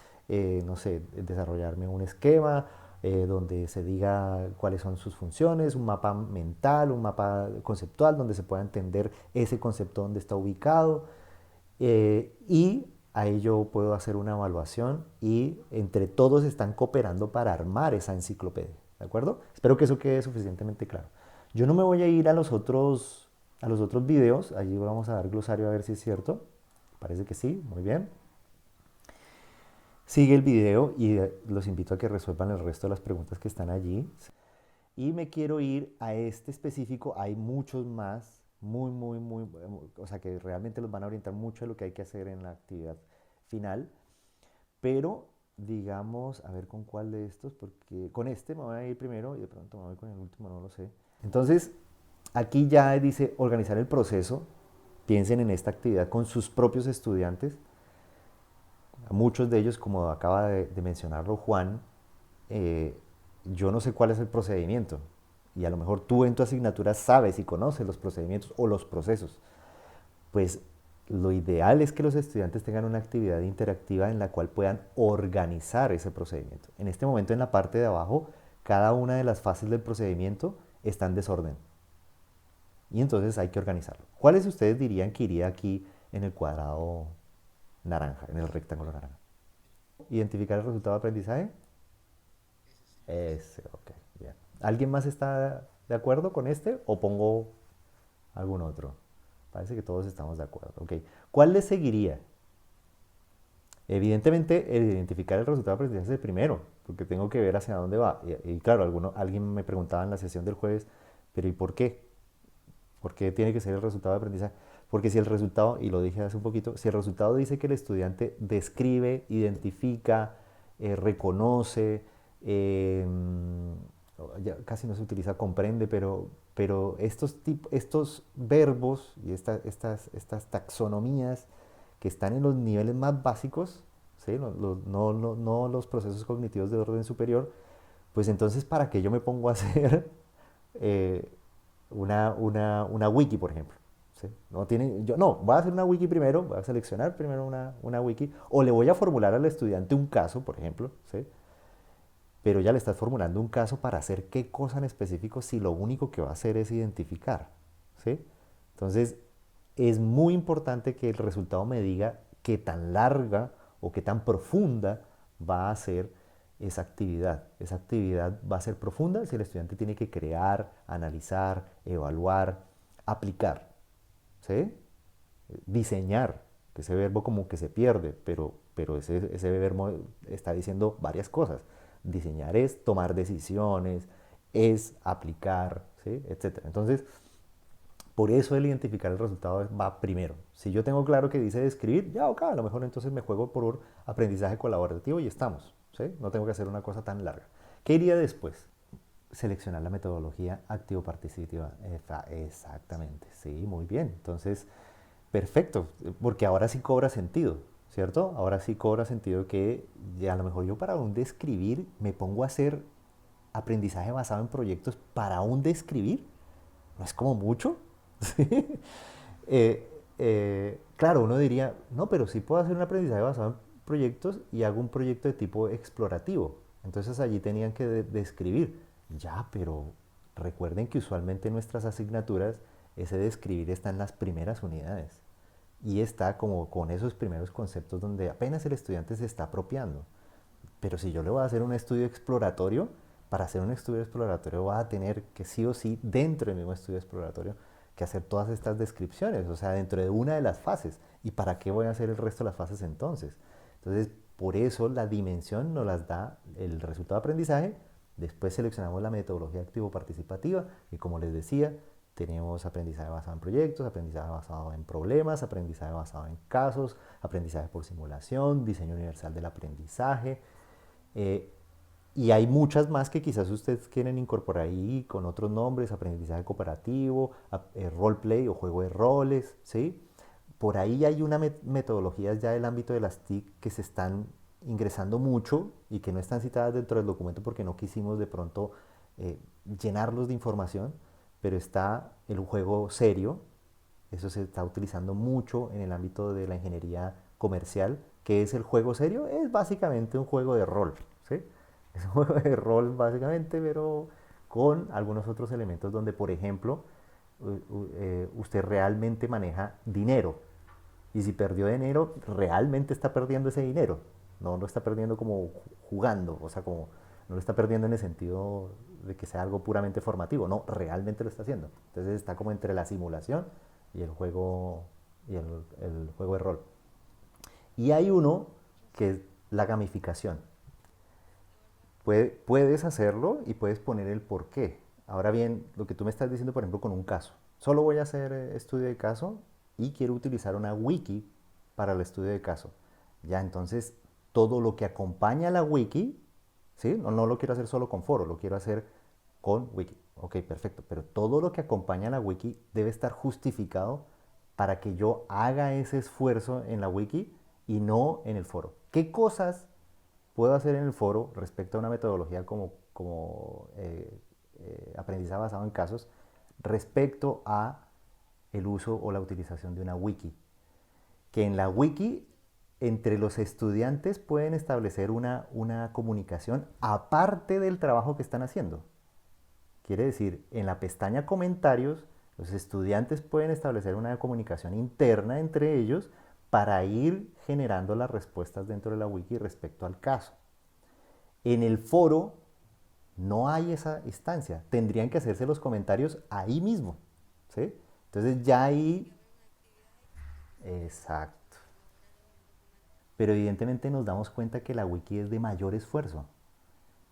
no sé, desarrollarme un esquema donde se diga cuáles son sus funciones, un mapa mental, un mapa conceptual donde se pueda entender ese concepto donde está ubicado. Y ahí yo puedo hacer una evaluación y entre todos están cooperando para armar esa enciclopedia, ¿de acuerdo? Espero que eso quede suficientemente claro. Yo no me voy a ir a los otros videos, allí vamos a dar glosario a ver si es cierto. Parece que sí, muy bien. Sigue el video y los invito a que resuelvan el resto de las preguntas que están allí. Y me quiero ir a este específico, hay muchos más, o sea que realmente los van a orientar mucho de lo que hay que hacer en la actividad final, pero digamos, a ver con cuál de estos, porque con este me voy a ir primero y de pronto me voy con el último, no lo sé. Entonces, aquí ya dice organizar el proceso, piensen en esta actividad con sus propios estudiantes, muchos de ellos, como acaba de mencionarlo Juan, eh, yo no sé cuál es el procedimiento. Y a lo mejor tú en tu asignatura sabes y conoces los procedimientos o los procesos. Pues lo ideal es que los estudiantes tengan una actividad interactiva en la cual puedan organizar ese procedimiento. En este momento en la parte de abajo, cada una de las fases del procedimiento está en desorden. Y entonces hay que organizarlo. ¿Cuáles ustedes dirían que iría aquí en el cuadrado naranja, en el rectángulo naranja? Identificar el resultado de aprendizaje. Ese, ok, bien. ¿Alguien más está de acuerdo con este o pongo algún otro? Parece que todos estamos de acuerdo. Ok, ¿cuál le seguiría? Evidentemente, el identificar el resultado de aprendizaje es el primero, porque tengo que ver hacia dónde va. Y claro, alguien me preguntaba en la sesión del jueves, pero ¿y por qué? ¿Por qué tiene que ser el resultado de aprendizaje? Porque si el resultado, y lo dije hace un poquito, si el resultado dice que el estudiante describe, identifica, reconoce, eh, ya casi no se utiliza comprende, pero estos verbos y estas taxonomías que están en los niveles más básicos, ¿sí? No los procesos cognitivos de orden superior, pues entonces, ¿para qué yo me pongo a hacer eh, una wiki, por ejemplo? ¿Sí? No, voy a hacer una wiki primero, voy a seleccionar primero una wiki, o le voy a formular al estudiante un caso, por ejemplo, ¿sí? Pero ya le estás formulando un caso para hacer qué cosa en específico si lo único que va a hacer es identificar, ¿sí? Entonces, es muy importante que el resultado me diga qué tan larga o qué tan profunda va a ser esa actividad. Esa actividad va a ser profunda si el estudiante tiene que crear, analizar, evaluar, aplicar, ¿sí? Diseñar, que ese verbo como que se pierde, pero ese verbo está diciendo varias cosas. Diseñar es tomar decisiones, es aplicar, ¿sí? Etcétera. Entonces, por eso el identificar el resultado va primero. Si yo tengo claro que dice describir, ya, ok, a lo mejor entonces me juego por un aprendizaje colaborativo y estamos, ¿sí? No tengo que hacer una cosa tan larga. ¿Qué iría después? Seleccionar la metodología activo-participativa. Exactamente, sí, muy bien. Entonces, perfecto, porque ahora sí cobra sentido, ¿cierto? Ahora sí cobra sentido que ya a lo mejor yo para un describir me pongo a hacer aprendizaje basado en proyectos para un describir. ¿No es como mucho? ¿Sí? Claro, uno diría, no, pero sí puedo hacer un aprendizaje basado en proyectos y hago un proyecto de tipo explorativo. Entonces allí tenían que describir. Ya, pero recuerden que usualmente en nuestras asignaturas ese describir está en las primeras unidades y está como con esos primeros conceptos donde apenas el estudiante se está apropiando. Pero si yo le voy a hacer un estudio exploratorio, para hacer un estudio exploratorio va a tener que sí o sí, dentro del mismo estudio exploratorio, que hacer todas estas descripciones, o sea, dentro de una de las fases. ¿Y para qué voy a hacer el resto de las fases entonces? Entonces, por eso la dimensión nos las da el resultado de aprendizaje. Después seleccionamos la metodología activo-participativa, y como les decía, tenemos aprendizaje basado en proyectos, aprendizaje basado en problemas, aprendizaje basado en casos, aprendizaje por simulación, diseño universal del aprendizaje, eh, y hay muchas más que quizás ustedes quieren incorporar ahí con otros nombres, aprendizaje cooperativo, roleplay o juego de roles, ¿sí? Por ahí hay una metodologías ya del ámbito de las TIC que se están ingresando mucho y que no están citadas dentro del documento porque no quisimos de pronto llenarlos de información, pero está el juego serio, eso se está utilizando mucho en el ámbito de la ingeniería comercial. ¿Qué es el juego serio? Es básicamente un juego de rol, ¿sí? Es un juego de rol básicamente, pero con algunos otros elementos donde, por ejemplo, usted realmente maneja dinero Y si perdió dinero, realmente está perdiendo ese dinero. No lo está perdiendo como jugando, o sea, como no lo está perdiendo en el sentido de que sea algo puramente formativo. No, realmente lo está haciendo. Entonces está como entre la simulación y el juego, el juego de rol. Y hay uno que es la gamificación. Puedes hacerlo y puedes poner el por qué. Ahora bien, lo que tú me estás diciendo, por ejemplo, con un caso. Solo voy a hacer estudio de caso y quiero utilizar una wiki para el estudio de caso. Ya, entonces, todo lo que acompaña a la wiki, ¿sí? No, no lo quiero hacer solo con foro, lo quiero hacer con wiki. Ok, perfecto. Pero todo lo que acompaña a la wiki debe estar justificado para que yo haga ese esfuerzo en la wiki y no en el foro. ¿Qué cosas puedo hacer en el foro respecto a una metodología como aprendizaje basado en casos respecto a el uso o la utilización de una wiki? Que en la wiki entre los estudiantes pueden establecer una comunicación aparte del trabajo que están haciendo. Quiere decir, en la pestaña comentarios, los estudiantes pueden establecer una comunicación interna entre ellos para ir generando las respuestas dentro de la wiki respecto al caso. En el foro no hay esa instancia. Tendrían que hacerse los comentarios ahí mismo. ¿Sí? Entonces ya ahí... Exacto. Pero evidentemente nos damos cuenta que la wiki es de mayor esfuerzo.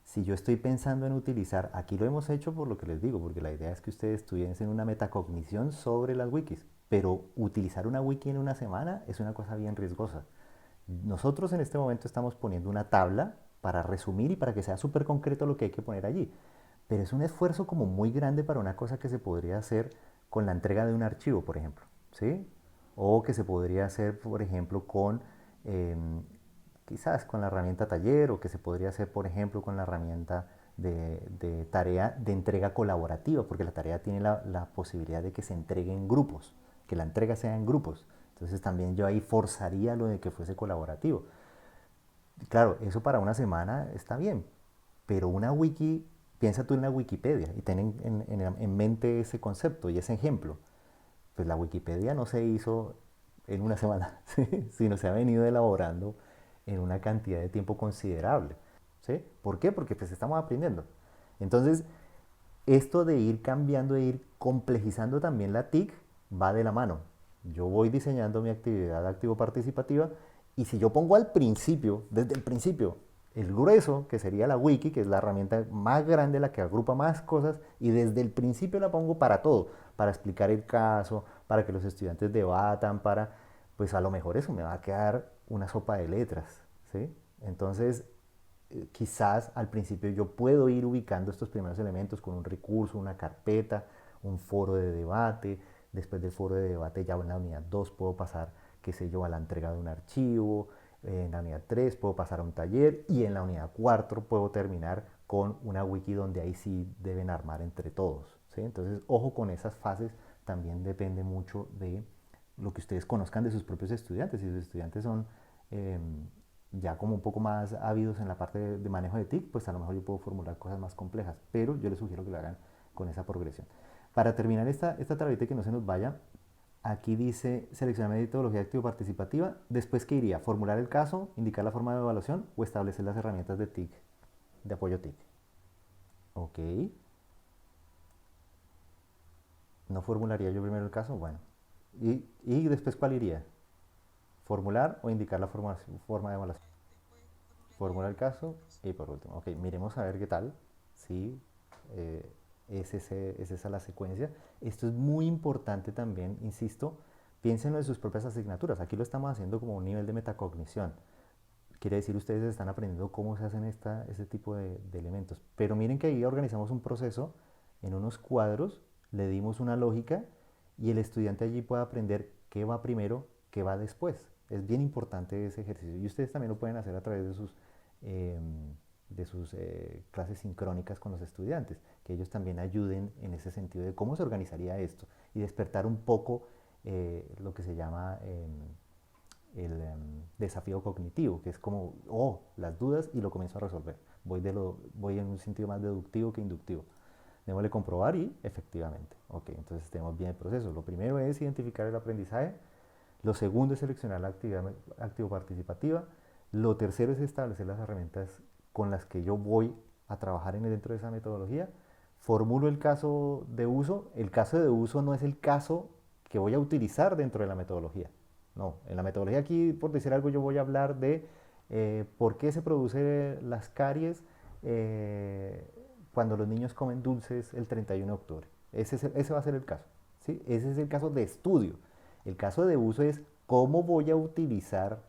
Si yo estoy pensando en utilizar, aquí lo hemos hecho por lo que les digo, porque la idea es que ustedes estudien una metacognición sobre las wikis, pero utilizar una wiki en una semana es una cosa bien riesgosa. Nosotros en este momento estamos poniendo una tabla para resumir y para que sea súper concreto lo que hay que poner allí, pero es un esfuerzo como muy grande para una cosa que se podría hacer con la entrega de un archivo, por ejemplo, ¿sí? O que se podría hacer, por ejemplo, con quizás con la herramienta taller o que se podría hacer, por ejemplo, con la herramienta de tarea de entrega colaborativa, porque la tarea tiene la posibilidad de que se entregue en grupos, que la entrega sea en grupos. Entonces también yo ahí forzaría lo de que fuese colaborativo. Claro, eso para una semana está bien, pero una wiki, piensa tú en la Wikipedia y ten en mente ese concepto y ese ejemplo. Pues la Wikipedia no se hizo en una semana, ¿sí? Sino se ha venido elaborando en una cantidad de tiempo considerable. ¿Sí? ¿Por qué? Porque pues estamos aprendiendo. Entonces, esto de ir cambiando, de ir complejizando también la TIC va de la mano. Yo voy diseñando mi actividad activo participativa y si yo pongo al principio, desde el principio, el grueso, que sería la wiki, que es la herramienta más grande, la que agrupa más cosas, y desde el principio la pongo para todo, para explicar el caso, para que los estudiantes debatan, pues a lo mejor eso me va a quedar una sopa de letras, ¿sí? Entonces, quizás al principio yo puedo ir ubicando estos primeros elementos con un recurso, una carpeta, un foro de debate. Después del foro de debate ya en la unidad 2 puedo pasar, qué sé yo, a la entrega de un archivo. En la unidad 3 puedo pasar a un taller y en la unidad 4 puedo terminar con una wiki donde ahí sí deben armar entre todos. ¿Sí? Entonces, ojo con esas fases, también depende mucho de lo que ustedes conozcan de sus propios estudiantes. Si sus estudiantes son eh, ya como un poco más ávidos en la parte de manejo de TIC, pues a lo mejor yo puedo formular cosas más complejas, pero yo les sugiero que lo hagan con esa progresión. Para terminar esta tablita y que no se nos vaya, aquí dice seleccionar metodología activo-participativa, después que iría formular el caso, indicar la forma de evaluación o establecer las herramientas de TIC, de apoyo TIC. Ok, no formularía yo primero el caso, bueno. ¿Y después cuál iría? ¿Formular o indicar la forma de evaluación? Formula el caso y por último, ok, miremos a ver qué tal. Sí, eh, es esa la secuencia. Esto es muy importante también, insisto, piénsenlo en sus propias asignaturas. Aquí lo estamos haciendo como un nivel de metacognición. Quiere decir, ustedes están aprendiendo cómo se hacen este tipo de elementos. Pero miren que ahí organizamos un proceso en unos cuadros, le dimos una lógica y el estudiante allí puede aprender qué va primero, qué va después. Es bien importante ese ejercicio. Y ustedes también lo pueden hacer a través eh, de sus clases sincrónicas con los estudiantes, que ellos también ayuden en ese sentido de cómo se organizaría esto y despertar un poco lo que se llama el desafío cognitivo, que es como, oh, las dudas y lo comienzo a resolver. Voy en un sentido más deductivo que inductivo. Démosle comprobar y efectivamente. Ok, entonces tenemos bien el proceso. Lo primero es identificar el aprendizaje. Lo segundo es seleccionar la actividad activo-participativa. Lo tercero es establecer las herramientas con las que yo voy a trabajar dentro de esa metodología. Formulo el caso de uso. El caso de uso no es el caso que voy a utilizar dentro de la metodología. No, en la metodología aquí, por decir algo, yo voy a hablar de por qué se producen las caries cuando los niños comen dulces el 31 de octubre. Ese va a ser el caso. ¿Sí? Ese es el caso de estudio. El caso de uso es cómo voy a utilizar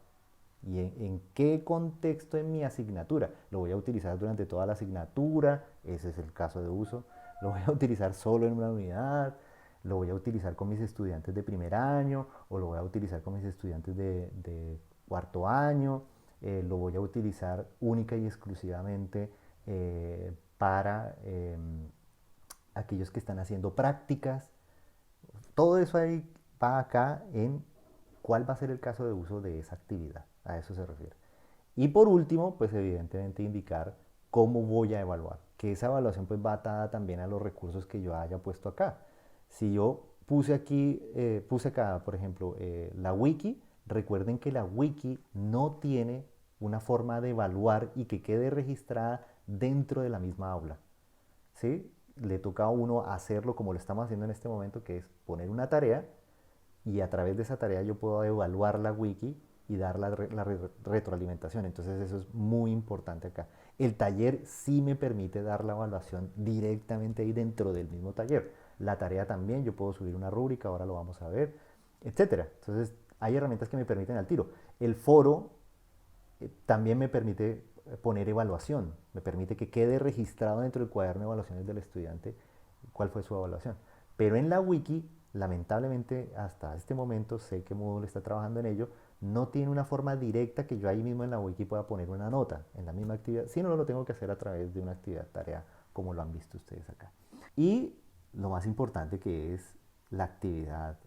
y en qué contexto en mi asignatura. Lo voy a utilizar durante toda la asignatura, ese es el caso de uso. Lo voy a utilizar solo en una unidad, lo voy a utilizar con mis estudiantes de primer año o lo voy a utilizar con mis estudiantes de cuarto año, lo voy a utilizar única y exclusivamente para aquellos que están haciendo prácticas. Todo eso ahí va acá en cuál va a ser el caso de uso de esa actividad. A eso se refiere. Y por último, pues evidentemente indicar cómo voy a evaluar. Que esa evaluación pues va atada también a los recursos que yo haya puesto acá. Si yo puse aquí, puse acá, por ejemplo, la wiki, recuerden que la wiki no tiene una forma de evaluar y que quede registrada dentro de la misma aula. ¿Sí? Le toca a uno hacerlo como lo estamos haciendo en este momento, que es poner una tarea y a través de esa tarea yo puedo evaluar la wiki y dar la retroalimentación. Entonces eso es muy importante acá. El taller sí me permite dar la evaluación directamente ahí dentro del mismo taller. La tarea también, yo puedo subir una rúbrica, ahora lo vamos a ver, etcétera. Entonces hay herramientas que me permiten al tiro. El foro también me permite poner evaluación, me permite que quede registrado dentro del cuaderno de evaluaciones del estudiante cuál fue su evaluación. Pero en la wiki, lamentablemente, hasta este momento, sé que Moodle está trabajando en ello, no tiene una forma directa que yo ahí mismo en la wiki pueda poner una nota en la misma actividad, sino lo tengo que hacer a través de una actividad tarea, como lo han visto ustedes acá. Y lo más importante que es la actividad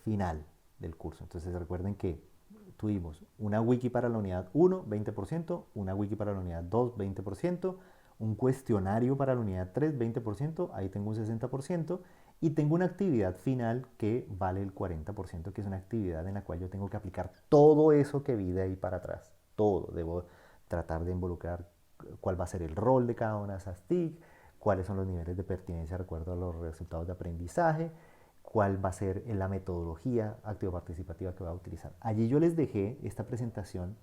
final del curso. Entonces recuerden que tuvimos una wiki para la unidad 1, 20%, una wiki para la unidad 2, 20%, un cuestionario para la unidad 3, 20%, ahí tengo un 60%, y tengo una actividad final que vale el 40%, que es una actividad en la cual yo tengo que aplicar todo eso que vi de ahí para atrás, todo. Debo tratar de involucrar cuál va a ser el rol de cada una de esas TIC, cuáles son los niveles de pertinencia de acuerdo a los resultados de aprendizaje, cuál va a ser la metodología activo-participativa que va a utilizar. Allí yo les dejé esta presentación,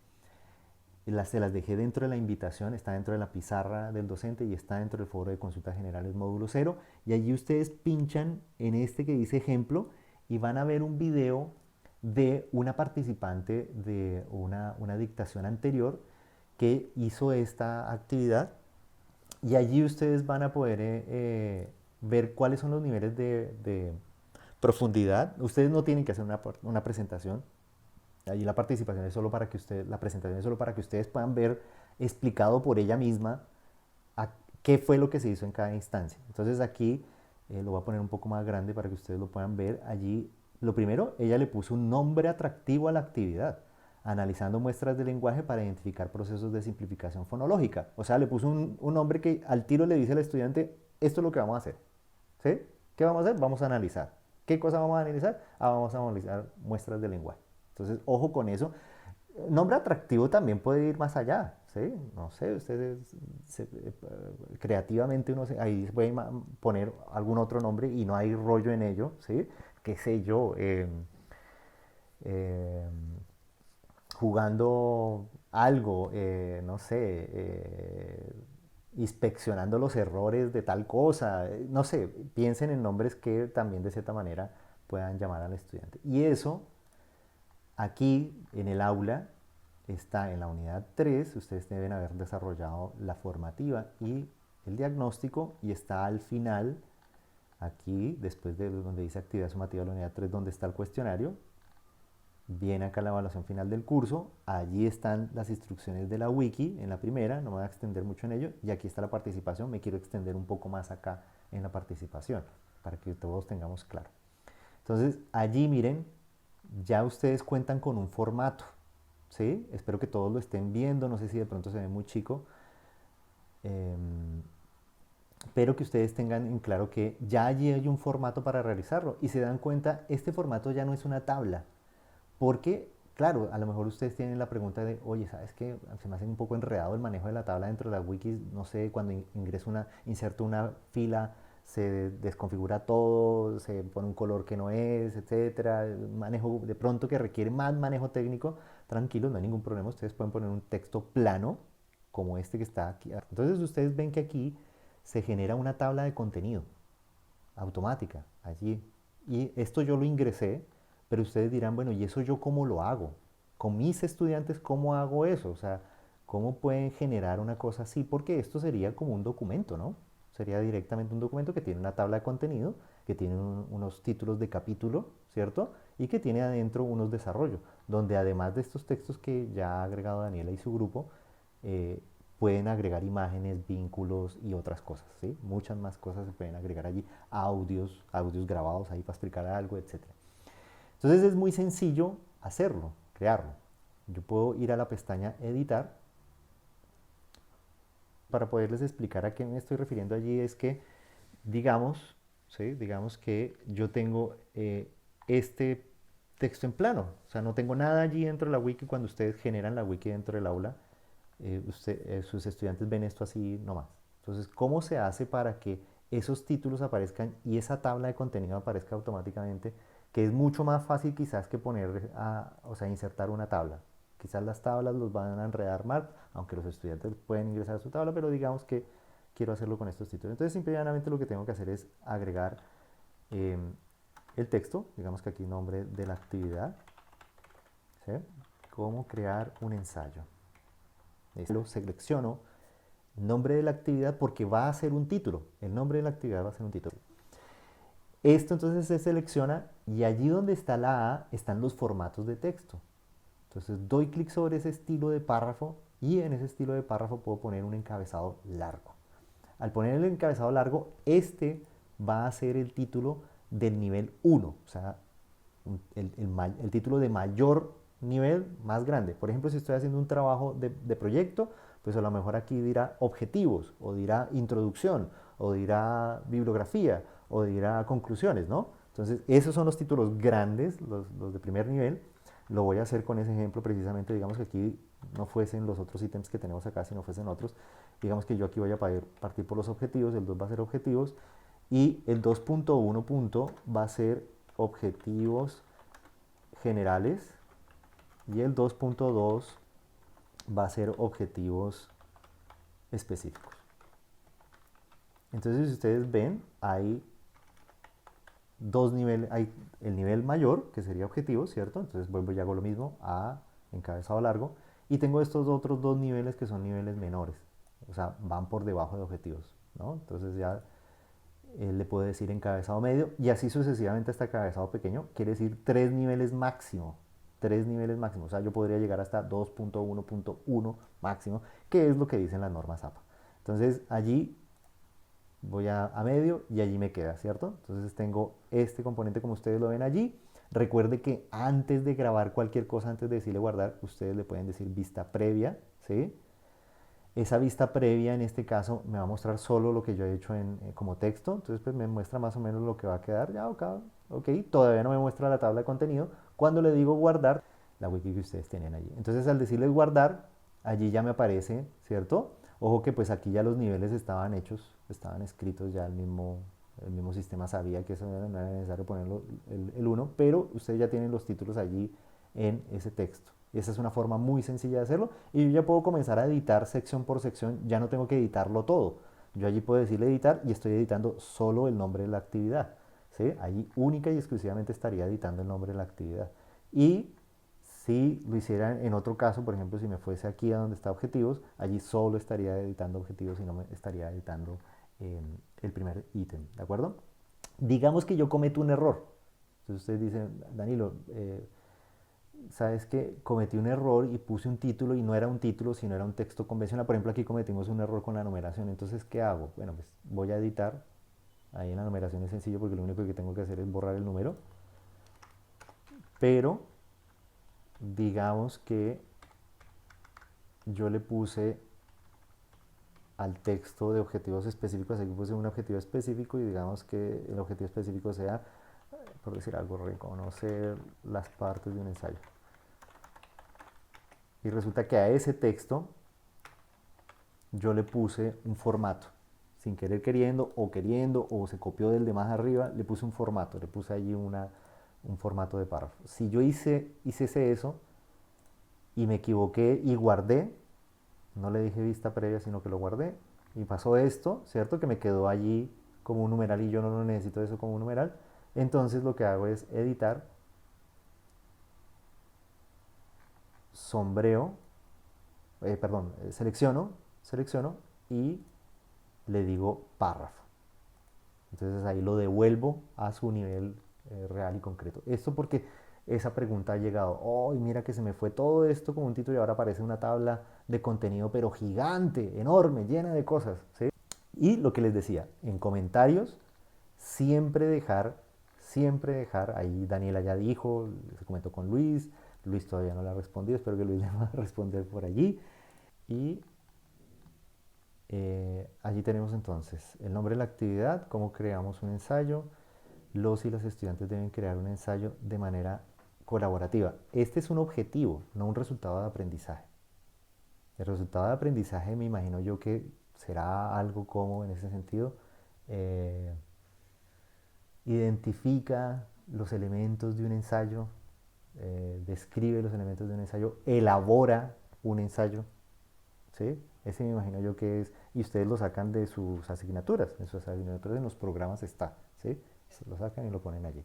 se las dejé dentro de la invitación, está dentro de la pizarra del docente y está dentro del foro de consultas generales módulo 0, y allí ustedes pinchan en este que dice ejemplo y van a ver un video de una participante de una dictación anterior que hizo esta actividad, y allí ustedes van a poder ver cuáles son los niveles de profundidad. Ustedes no tienen que hacer una presentación. Allí la participación es solo para que ustedes, la presentación es solo para que ustedes puedan ver explicado por ella misma qué fue lo que se hizo en cada instancia. Entonces aquí lo voy a poner un poco más grande para que ustedes lo puedan ver. Allí, lo primero, ella le puso un nombre atractivo a la actividad, analizando muestras de lenguaje para identificar procesos de simplificación fonológica. O sea, le puso un nombre que al tiro le dice al estudiante, esto es lo que vamos a hacer. ¿Sí? ¿Qué vamos a hacer? Vamos a analizar. ¿Qué cosa vamos a analizar? Vamos a analizar muestras de lenguaje. Entonces, ojo con eso. Nombre atractivo también puede ir más allá, ¿sí? No sé, ustedes creativamente ahí pueden poner algún otro nombre y no hay rollo en ello, ¿sí? Qué sé yo, eh, jugando algo, no sé, inspeccionando los errores de tal cosa, no sé, piensen en nombres que también de cierta manera puedan llamar al estudiante. Y eso aquí en el aula está en la unidad 3, ustedes deben haber desarrollado la formativa y el diagnóstico, y está al final, aquí, después de donde dice actividad sumativa de la unidad 3, donde está el cuestionario, viene acá la evaluación final del curso, allí están las instrucciones de la wiki en la primera, no me voy a extender mucho en ello, y aquí está la participación, me quiero extender un poco más acá en la participación, para que todos tengamos claro. Entonces, allí miren, ya ustedes cuentan con un formato, ¿sí? Espero que todos lo estén viendo, no sé si de pronto se ve muy chico, pero que ustedes tengan en claro que ya allí hay un formato para realizarlo, y se dan cuenta, este formato ya no es una tabla, Porque, claro, a lo mejor ustedes tienen la pregunta de, oye, ¿sabes qué? Se me hace un poco enredado el manejo de la tabla dentro de la wiki. No sé, cuando ingreso inserto una fila, se desconfigura todo, se pone un color que no es, etcétera. Manejo de pronto que requiere más manejo técnico. Tranquilos, no hay ningún problema. Ustedes pueden poner un texto plano, como este que está aquí. Entonces ustedes ven que aquí se genera una tabla de contenido automática allí. Y esto yo lo ingresé, pero ustedes dirán, bueno, ¿y eso yo cómo lo hago? Con mis estudiantes, ¿cómo hago eso? O sea, ¿cómo pueden generar una cosa así? Porque esto sería como un documento, ¿no? Sería directamente un documento que tiene una tabla de contenido, que tiene unos títulos de capítulo, ¿cierto? Y que tiene adentro unos desarrollos, donde además de estos textos que ya ha agregado Daniela y su grupo, eh, pueden agregar imágenes, vínculos y otras cosas, ¿sí? Muchas más cosas se pueden agregar allí, audios grabados ahí para explicar algo, etcétera. Entonces es muy sencillo hacerlo, crearlo. Yo puedo ir a la pestaña editar para poderles explicar a qué me estoy refiriendo allí. Es que, digamos, ¿sí? Digamos que yo tengo este texto en plano, o sea, no tengo nada allí dentro de la wiki. Cuando ustedes generan la wiki dentro del aula, sus estudiantes ven esto así nomás. Entonces, ¿cómo se hace para que esos títulos aparezcan y esa tabla de contenido aparezca automáticamente? Que es mucho más fácil quizás que poner, o sea, insertar una tabla. Quizás las tablas los van a enredar mal, aunque los estudiantes pueden ingresar a su tabla, pero digamos que quiero hacerlo con estos títulos. Entonces, simplemente lo que tengo que hacer es agregar eh, el texto, digamos que aquí nombre de la actividad, ¿sí? Cómo crear un ensayo. Lo selecciono, nombre de la actividad, porque va a ser un título. El nombre de la actividad va a ser un título. Esto entonces se selecciona y allí donde está la A están los formatos de texto. Entonces doy clic sobre ese estilo de párrafo y en ese estilo de párrafo puedo poner un encabezado largo. Al poner el encabezado largo, este va a ser el título del nivel 1, o sea, el título de mayor nivel, más grande. Por ejemplo, si estoy haciendo un trabajo de proyecto, pues a lo mejor aquí dirá objetivos, o dirá introducción, o dirá bibliografía, o dirá conclusiones, ¿no? Entonces, esos son los títulos grandes, los de primer nivel. Lo voy a hacer con ese ejemplo precisamente. Digamos que aquí no fuesen los otros ítems que tenemos acá, sino fuesen otros. Digamos que yo aquí voy a partir por los objetivos, el 2 va a ser objetivos, y el 2.1 va a ser objetivos generales, y el 2.2 va a ser objetivos específicos. Entonces, si ustedes ven, hay dos niveles, hay el nivel mayor, que sería objetivos, ¿cierto? Entonces vuelvo y hago lo mismo, a encabezado largo, y tengo estos otros dos niveles que son niveles menores, o sea, van por debajo de objetivos, ¿no? Entonces ya le puedo decir encabezado medio, y así sucesivamente hasta encabezado pequeño, quiere decir tres niveles máximo, o sea, yo podría llegar hasta 2.1.1 máximo, que es lo que dicen las normas APA. Entonces allí voy a medio y allí me queda, ¿cierto? Entonces tengo este componente como ustedes lo ven allí. Recuerde que antes de grabar cualquier cosa, antes de decirle guardar, ustedes le pueden decir vista previa, ¿sí? Esa vista previa en este caso me va a mostrar solo lo que yo he hecho como texto, entonces pues me muestra más o menos lo que va a quedar, ya, ok, todavía no me muestra la tabla de contenido. Cuando le digo guardar, la wiki que ustedes tienen allí. Entonces al decirles guardar, allí ya me aparece, ¿cierto? Ojo que pues aquí ya los niveles estaban hechos, estaban escritos, ya el mismo sistema sabía que eso no era necesario ponerlo el 1, pero ustedes ya tienen los títulos allí en ese texto. Y esa es una forma muy sencilla de hacerlo. Y yo ya puedo comenzar a editar sección por sección, ya no tengo que editarlo todo. Yo allí puedo decirle editar y estoy editando solo el nombre de la actividad. ¿Sí? Allí única y exclusivamente estaría editando el nombre de la actividad. Y si lo hiciera en otro caso, por ejemplo, si me fuese aquí a donde está objetivos, allí solo estaría editando objetivos y no me estaría editando el primer ítem, ¿de acuerdo? Digamos que yo cometo un error. Entonces ustedes dicen, Danilo, sabes que cometí un error y puse un título y no era un título, sino era un texto convencional. Por ejemplo, aquí cometimos un error con la numeración. Entonces, ¿qué hago? Bueno, pues voy a editar. Ahí en la numeración es sencillo porque lo único que tengo que hacer es borrar el número. Pero digamos que yo le puse al texto de objetivos específicos, aquí puse un objetivo específico y digamos que el objetivo específico sea por decir algo, reconocer las partes de un ensayo. Y resulta que a ese texto yo le puse un formato, sin querer queriendo, o se copió del de más arriba, le puse un formato, le puse allí un formato de párrafo. Si yo hice eso y me equivoqué y guardé, no le dije vista previa, sino que lo guardé, y pasó esto, ¿cierto? Que me quedó allí como un numeral y yo no lo necesito eso como un numeral. Entonces lo que hago es editar, sombreo, selecciono y le digo párrafo. Entonces ahí lo devuelvo a su nivel real y concreto. Esto porque esa pregunta ha llegado, oh, mira que se me fue todo esto como un título y ahora aparece una tabla de contenido pero gigante, enorme, llena de cosas, ¿sí? Y lo que les decía, en comentarios, siempre dejar, ahí Daniela ya dijo, se comentó con Luis, Luis todavía no le ha respondido, espero que Luis le va a responder por allí. Y allí tenemos entonces el nombre de la actividad, cómo creamos un ensayo. Los y las estudiantes deben crear un ensayo de manera colaborativa. Este es un objetivo, no un resultado de aprendizaje. El resultado de aprendizaje me imagino yo que será algo como, en ese sentido, eh, identifica los elementos de un ensayo, describe los elementos de un ensayo, elabora un ensayo, ¿sí? Ese me imagino yo que es, y ustedes lo sacan de sus asignaturas, en los programas está, ¿sí? Lo sacan y lo ponen allí.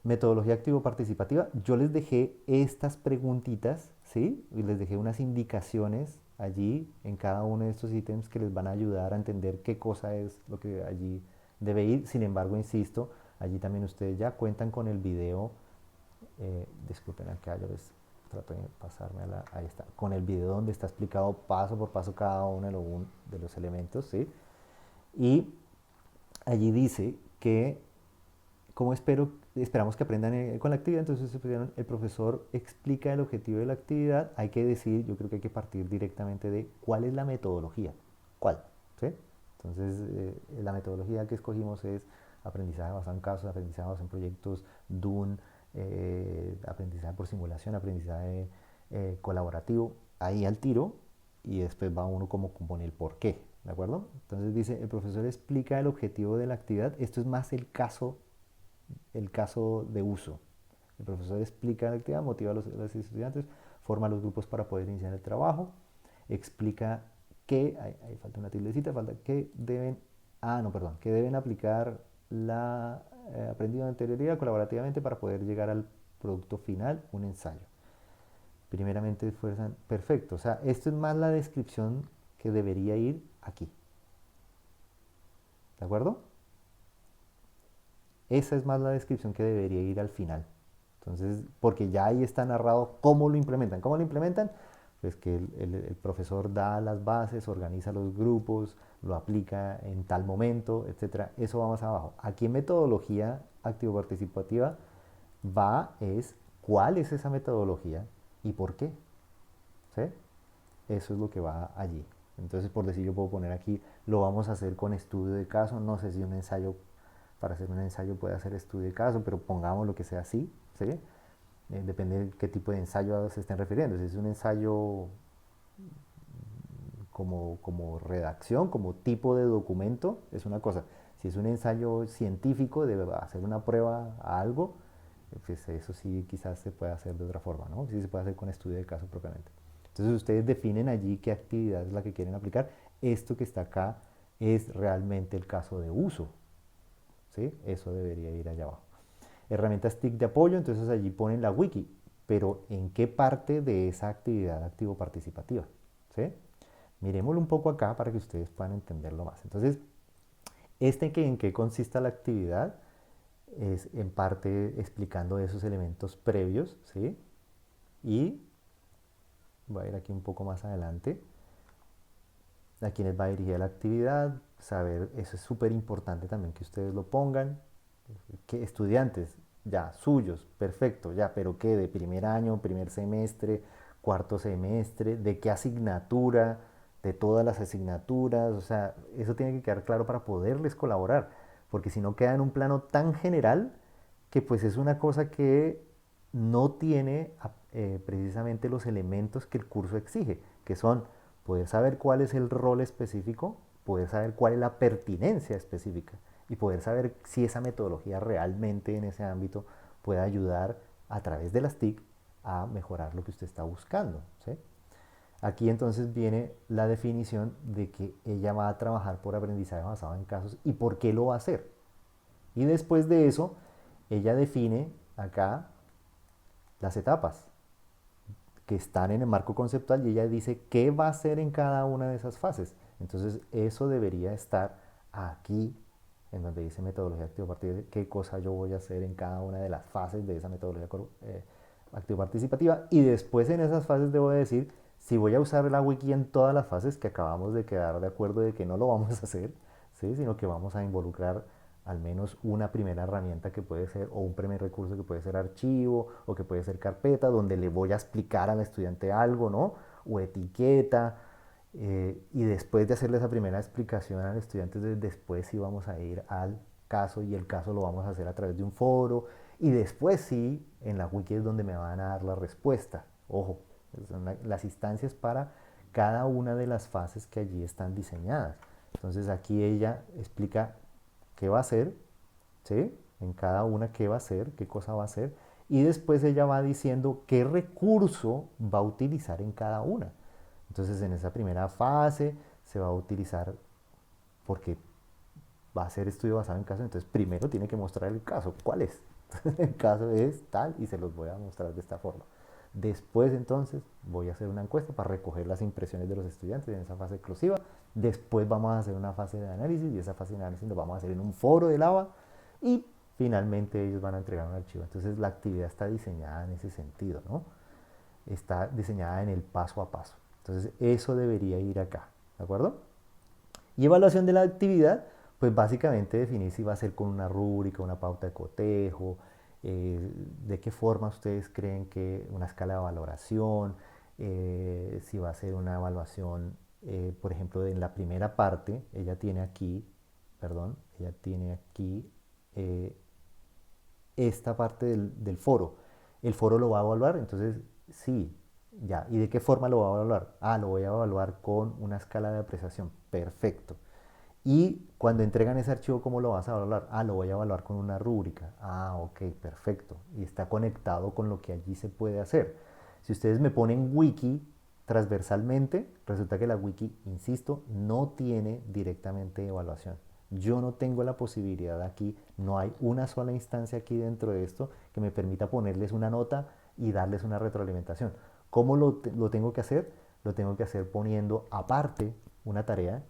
Metodología activo-participativa, yo les dejé estas preguntitas, ¿sí? Y les dejé unas indicaciones allí en cada uno de estos ítems que les van a ayudar a entender qué cosa es lo que allí debe ir. Sin embargo, insisto, allí también ustedes ya cuentan con el video, disculpen acá, yo les trato de pasarme a la, ahí está, con el video donde está explicado paso por paso cada uno de los elementos, ¿sí? Y allí dice que como esperamos que aprendan con la actividad, entonces el profesor explica el objetivo de la actividad, hay que decir, yo creo que hay que partir directamente de cuál es la metodología, cuál, ¿sí? Entonces la metodología que escogimos es aprendizaje basado en casos, aprendizaje basado en proyectos, DUN, aprendizaje por simulación, aprendizaje colaborativo, ahí al tiro, y después va uno como compone el por qué, ¿de acuerdo? Entonces dice, el profesor explica el objetivo de la actividad, esto es más el caso de uso. El profesor explica la actividad, motiva a los estudiantes, forma los grupos para poder iniciar el trabajo, explica que, ahí falta una tildecita, falta que deben, no, perdón, que deben aplicar la aprendido de anterioridad colaborativamente para poder llegar al producto final, un ensayo. Primeramente esfuerzan, perfecto, o sea, esto es más la descripción que debería ir aquí. ¿De acuerdo? Esa es más la descripción que debería ir al final. Entonces, porque ya ahí está narrado cómo lo implementan. ¿Cómo lo implementan? Pues que el profesor da las bases, organiza los grupos, lo aplica en tal momento, etcétera. Eso va más abajo. Aquí en metodología activo-participativa va es cuál es esa metodología y por qué. ¿Sí? Eso es lo que va allí. Entonces, por decir, yo puedo poner aquí, lo vamos a hacer con estudio de caso. No sé si un ensayo, para hacer un ensayo puede hacer estudio de caso, pero pongamos lo que sea así, ¿sí? Depende de qué tipo de ensayo se estén refiriendo. Si es un ensayo como redacción, como tipo de documento, es una cosa. Si es un ensayo científico, de hacer una prueba a algo, pues eso sí quizás se puede hacer de otra forma, ¿no? Sí se puede hacer con estudio de caso propiamente. Entonces ustedes definen allí qué actividad es la que quieren aplicar. Esto que está acá es realmente el caso de uso, ¿sí? Eso debería ir allá abajo. Herramientas TIC de apoyo, entonces allí ponen la wiki, pero ¿en qué parte de esa actividad activo-participativa? ¿Sí? Miremoslo un poco acá para que ustedes puedan entenderlo más. Entonces, ¿en qué consiste la actividad? Es en parte explicando esos elementos previos, ¿sí? Y voy a ir aquí un poco más adelante. A quienes va dirigida la actividad, saber, eso es súper importante también que ustedes lo pongan. Que estudiantes, ya, suyos, perfecto, ya, pero ¿qué? ¿De primer año, primer semestre, cuarto semestre? ¿De qué asignatura? ¿De todas las asignaturas? O sea, eso tiene que quedar claro para poderles colaborar. porque si no queda en un plano tan general que pues es una cosa que no tiene precisamente los elementos que el curso exige, que son poder saber cuál es el rol específico, poder saber cuál es la pertinencia específica y poder saber si esa metodología realmente en ese ámbito puede ayudar a través de las TIC a mejorar lo que usted está buscando. ¿Sí? Aquí entonces viene la definición de que ella va a trabajar por aprendizaje basado en casos y por qué lo va a hacer. Y después de eso, ella define acá las etapas que están en el marco conceptual y ella dice qué va a hacer en cada una de esas fases. Entonces eso debería estar aquí, en donde dice metodología activo-participativa, qué cosa yo voy a hacer en cada una de las fases de esa metodología activo-participativa. Y después en esas fases debo decir si voy a usar la wiki en todas las fases, que acabamos de quedar de acuerdo de que no lo vamos a hacer, ¿sí? Sino que vamos a involucrar al menos una primera herramienta que puede ser, o un primer recurso que puede ser archivo, o que puede ser carpeta, donde le voy a explicar al estudiante algo, ¿no? O etiqueta, y después de hacerle esa primera explicación al estudiante, después sí vamos a ir al caso, y el caso lo vamos a hacer a través de un foro, y después sí, en la wiki es donde me van a dar la respuesta. Ojo, son las instancias para cada una de las fases que allí están diseñadas. Entonces aquí ella explica qué va a hacer, ¿sí? En cada una qué va a hacer, qué cosa va a hacer, y después ella va diciendo qué recurso va a utilizar en cada una. Entonces en esa primera fase se va a utilizar, porque va a ser estudio basado en caso, entonces primero tiene que mostrar el caso. ¿Cuál es? El caso es tal y se los voy a mostrar de esta forma. Después entonces voy a hacer una encuesta para recoger las impresiones de los estudiantes en esa fase exclusiva. Después vamos a hacer una fase de análisis y esa fase de análisis lo vamos a hacer en un foro de Lava y finalmente ellos van a entregar un archivo. Entonces la actividad está diseñada en ese sentido, ¿no? Está diseñada en el paso a paso. Entonces eso debería ir acá, ¿de acuerdo? Y evaluación de la actividad, pues básicamente definir si va a ser con una rúbrica, una pauta de cotejo, de qué forma ustedes creen que una escala de valoración, si va a ser una evaluación, por ejemplo, en la primera parte, ella tiene aquí, perdón, ella tiene aquí eh, esta parte del foro. El foro lo va a evaluar, entonces sí, ya. ¿Y de qué forma lo va a evaluar? Ah, lo voy a evaluar con una escala de apreciación. Perfecto. Y cuando entregan ese archivo, ¿cómo lo vas a evaluar? Ah, lo voy a evaluar con una rúbrica. Ah, ok, perfecto. Y está conectado con lo que allí se puede hacer. Si ustedes me ponen wiki transversalmente, resulta que la wiki, insisto, no tiene directamente evaluación. Yo no tengo la posibilidad aquí, no hay una sola instancia aquí dentro de esto que me permita ponerles una nota y darles una retroalimentación. ¿Cómo lo tengo que hacer? Lo tengo que hacer poniendo aparte una tarea,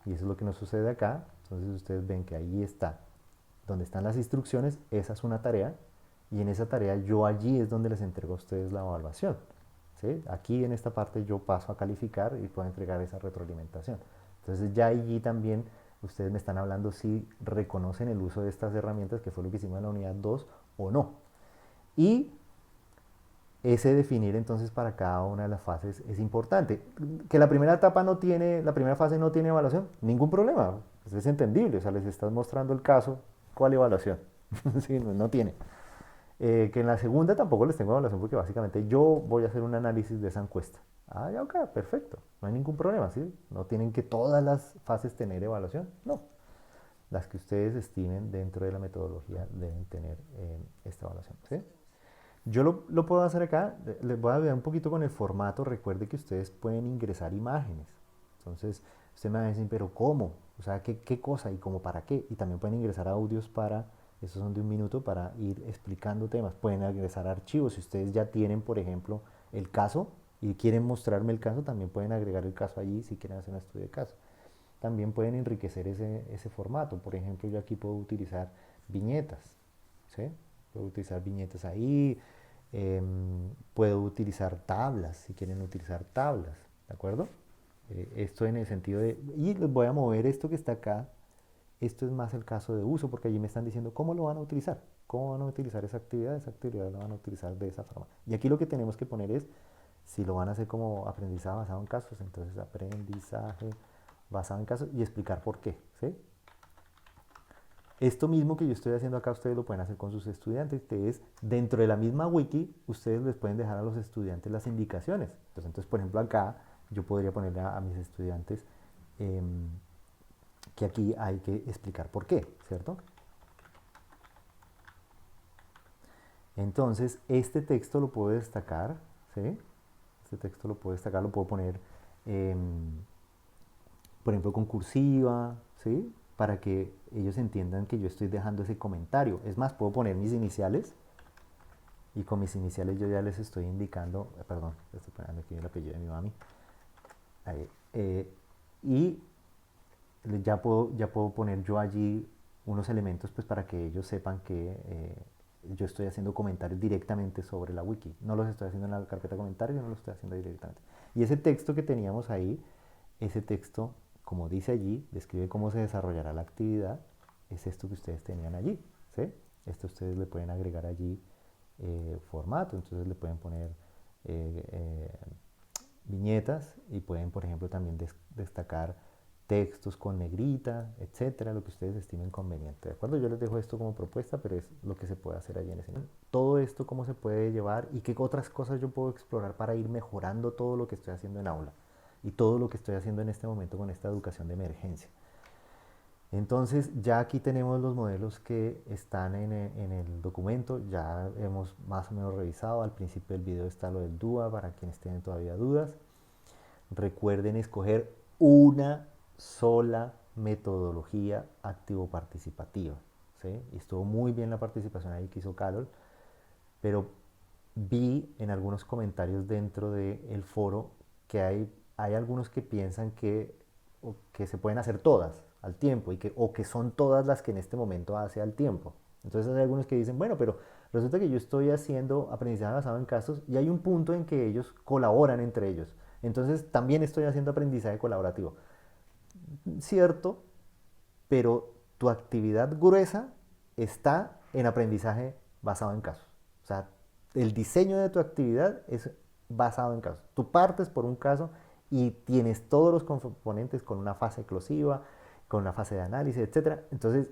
y eso es lo que nos sucede acá. Entonces ustedes ven que ahí está, donde están las instrucciones, esa es una tarea, y en esa tarea yo allí es donde les entrego a ustedes la evaluación. ¿Sí? Aquí en esta parte yo paso a calificar y puedo entregar esa retroalimentación. Entonces ya allí también ustedes me están hablando si reconocen el uso de estas herramientas, que fue lo que hicimos en la unidad 2 o no. Y ese definir entonces para cada una de las fases es importante. Que la primera etapa no tiene, la primera fase no tiene evaluación, ningún problema, pues es entendible, o sea, les estás mostrando el caso, ¿cuál evaluación? Sí, no, no tiene. Que en la segunda tampoco les tengo evaluación porque básicamente yo voy a hacer un análisis de esa encuesta. Ah, ya, ok, perfecto, no hay ningún problema, ¿sí? No tienen que todas las fases tener evaluación, no. Las que ustedes estimen dentro de la metodología deben tener esta evaluación, ¿sí? Yo lo puedo hacer acá, les voy a ayudar un poquito con el formato. Recuerde que ustedes pueden ingresar imágenes. Entonces, usted me va a decir, pero ¿cómo? O sea, ¿qué cosa y cómo para qué? Y también pueden ingresar audios para, estos son de un minuto, para ir explicando temas. Pueden ingresar archivos. Si ustedes ya tienen, por ejemplo, el caso y quieren mostrarme el caso, también pueden agregar el caso allí si quieren hacer un estudio de caso. También pueden enriquecer ese formato. Por ejemplo, yo aquí puedo utilizar viñetas, ¿sí? Puedo utilizar viñetas ahí, puedo utilizar tablas, si quieren utilizar tablas, ¿de acuerdo? Esto en el sentido de, y les voy a mover esto que está acá, esto es más el caso de uso, porque allí me están diciendo cómo lo van a utilizar, cómo van a utilizar esa actividad la van a utilizar de esa forma. Y aquí lo que tenemos que poner es, si lo van a hacer como aprendizaje basado en casos, entonces aprendizaje basado en casos y explicar por qué, ¿sí? Esto mismo que yo estoy haciendo acá, ustedes lo pueden hacer con sus estudiantes, que es dentro de la misma wiki, ustedes les pueden dejar a los estudiantes las indicaciones. Entonces, por ejemplo, acá yo podría ponerle a mis estudiantes em, que aquí hay que explicar por qué, ¿cierto? Entonces, este texto lo puedo destacar, ¿sí? Este texto lo puedo destacar, lo puedo poner, por ejemplo, con cursiva, ¿sí? Para que ellos entiendan que yo estoy dejando ese comentario. Es más, puedo poner mis iniciales y con mis iniciales yo ya les estoy indicando, perdón, estoy poniendo aquí el apellido de mi mami. Ahí, y ya puedo poner yo allí unos elementos pues para que ellos sepan que yo estoy haciendo comentarios directamente sobre la wiki. No los estoy haciendo en la carpeta de comentarios, no los estoy haciendo directamente. Y ese texto que teníamos ahí, ese texto, como dice allí, describe cómo se desarrollará la actividad, es esto que ustedes tenían allí, ¿sí? Esto ustedes le pueden agregar allí formato, entonces le pueden poner eh, eh, viñetas y pueden, por ejemplo, también destacar textos con negrita, etcétera, lo que ustedes estimen conveniente. ¿De acuerdo? Yo les dejo esto como propuesta, pero es lo que se puede hacer allí en ese nivel. Todo esto, cómo se puede llevar y qué otras cosas yo puedo explorar para ir mejorando todo lo que estoy haciendo en aula y todo lo que estoy haciendo en este momento con esta educación de emergencia. Entonces ya aquí tenemos los modelos que están en el documento, ya hemos más o menos revisado, al principio del video está lo del DUA para quienes tienen todavía dudas. Recuerden escoger una sola metodología activo-participativa, ¿sí? Y estuvo muy bien la participación ahí que hizo Carol, pero vi en algunos comentarios dentro del foro que hay algunos que piensan que se pueden hacer todas al tiempo o que son todas las que en este momento hace al tiempo. Entonces hay algunos que dicen, bueno, pero resulta que yo estoy haciendo aprendizaje basado en casos y hay un punto en que ellos colaboran entre ellos. Entonces también estoy haciendo aprendizaje colaborativo. Cierto, pero tu actividad gruesa está en aprendizaje basado en casos. O sea, el diseño de tu actividad es basado en casos. Tú partes por un caso y tienes todos los componentes con una fase eclosiva, con una fase de análisis, etc. Entonces,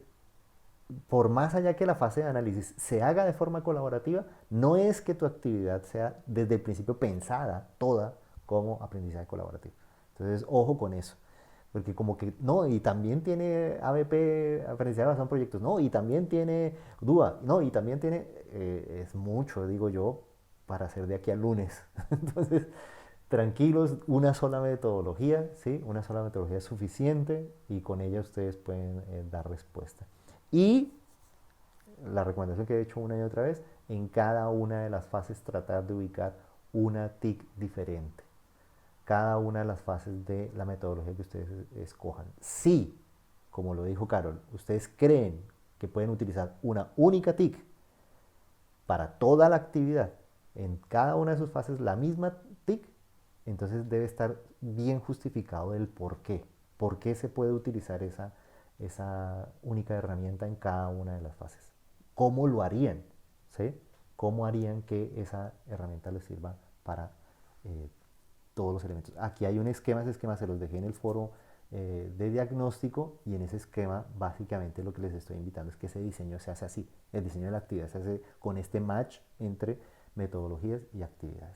por más allá que la fase de análisis se haga de forma colaborativa, no es que tu actividad sea desde el principio pensada toda como aprendizaje colaborativo. Entonces, ojo con eso. Porque como que, no, y también tiene ABP, aprendizaje basado en proyectos, no, y también tiene DUA, no, y también tiene, es mucho, digo yo, para hacer de aquí al lunes. Entonces, tranquilos, una sola metodología, ¿sí? Una sola metodología es suficiente y con ella ustedes pueden dar respuesta. Y la recomendación que he hecho una y otra vez, en cada una de las fases tratar de ubicar una TIC diferente. Cada una de las fases de la metodología que ustedes escojan. Si, como lo dijo Carol, ustedes creen que pueden utilizar una única TIC para toda la actividad, en cada una de sus fases la misma TIC, entonces debe estar bien justificado el por qué se puede utilizar esa única herramienta en cada una de las fases. ¿Cómo lo harían? ¿Sí? ¿Cómo harían que esa herramienta les sirva para todos los elementos? Aquí hay un esquema, ese esquema se los dejé en el foro de diagnóstico y en ese esquema básicamente lo que les estoy invitando es que ese diseño se hace así, el diseño de la actividad se hace con este match entre metodologías y actividades.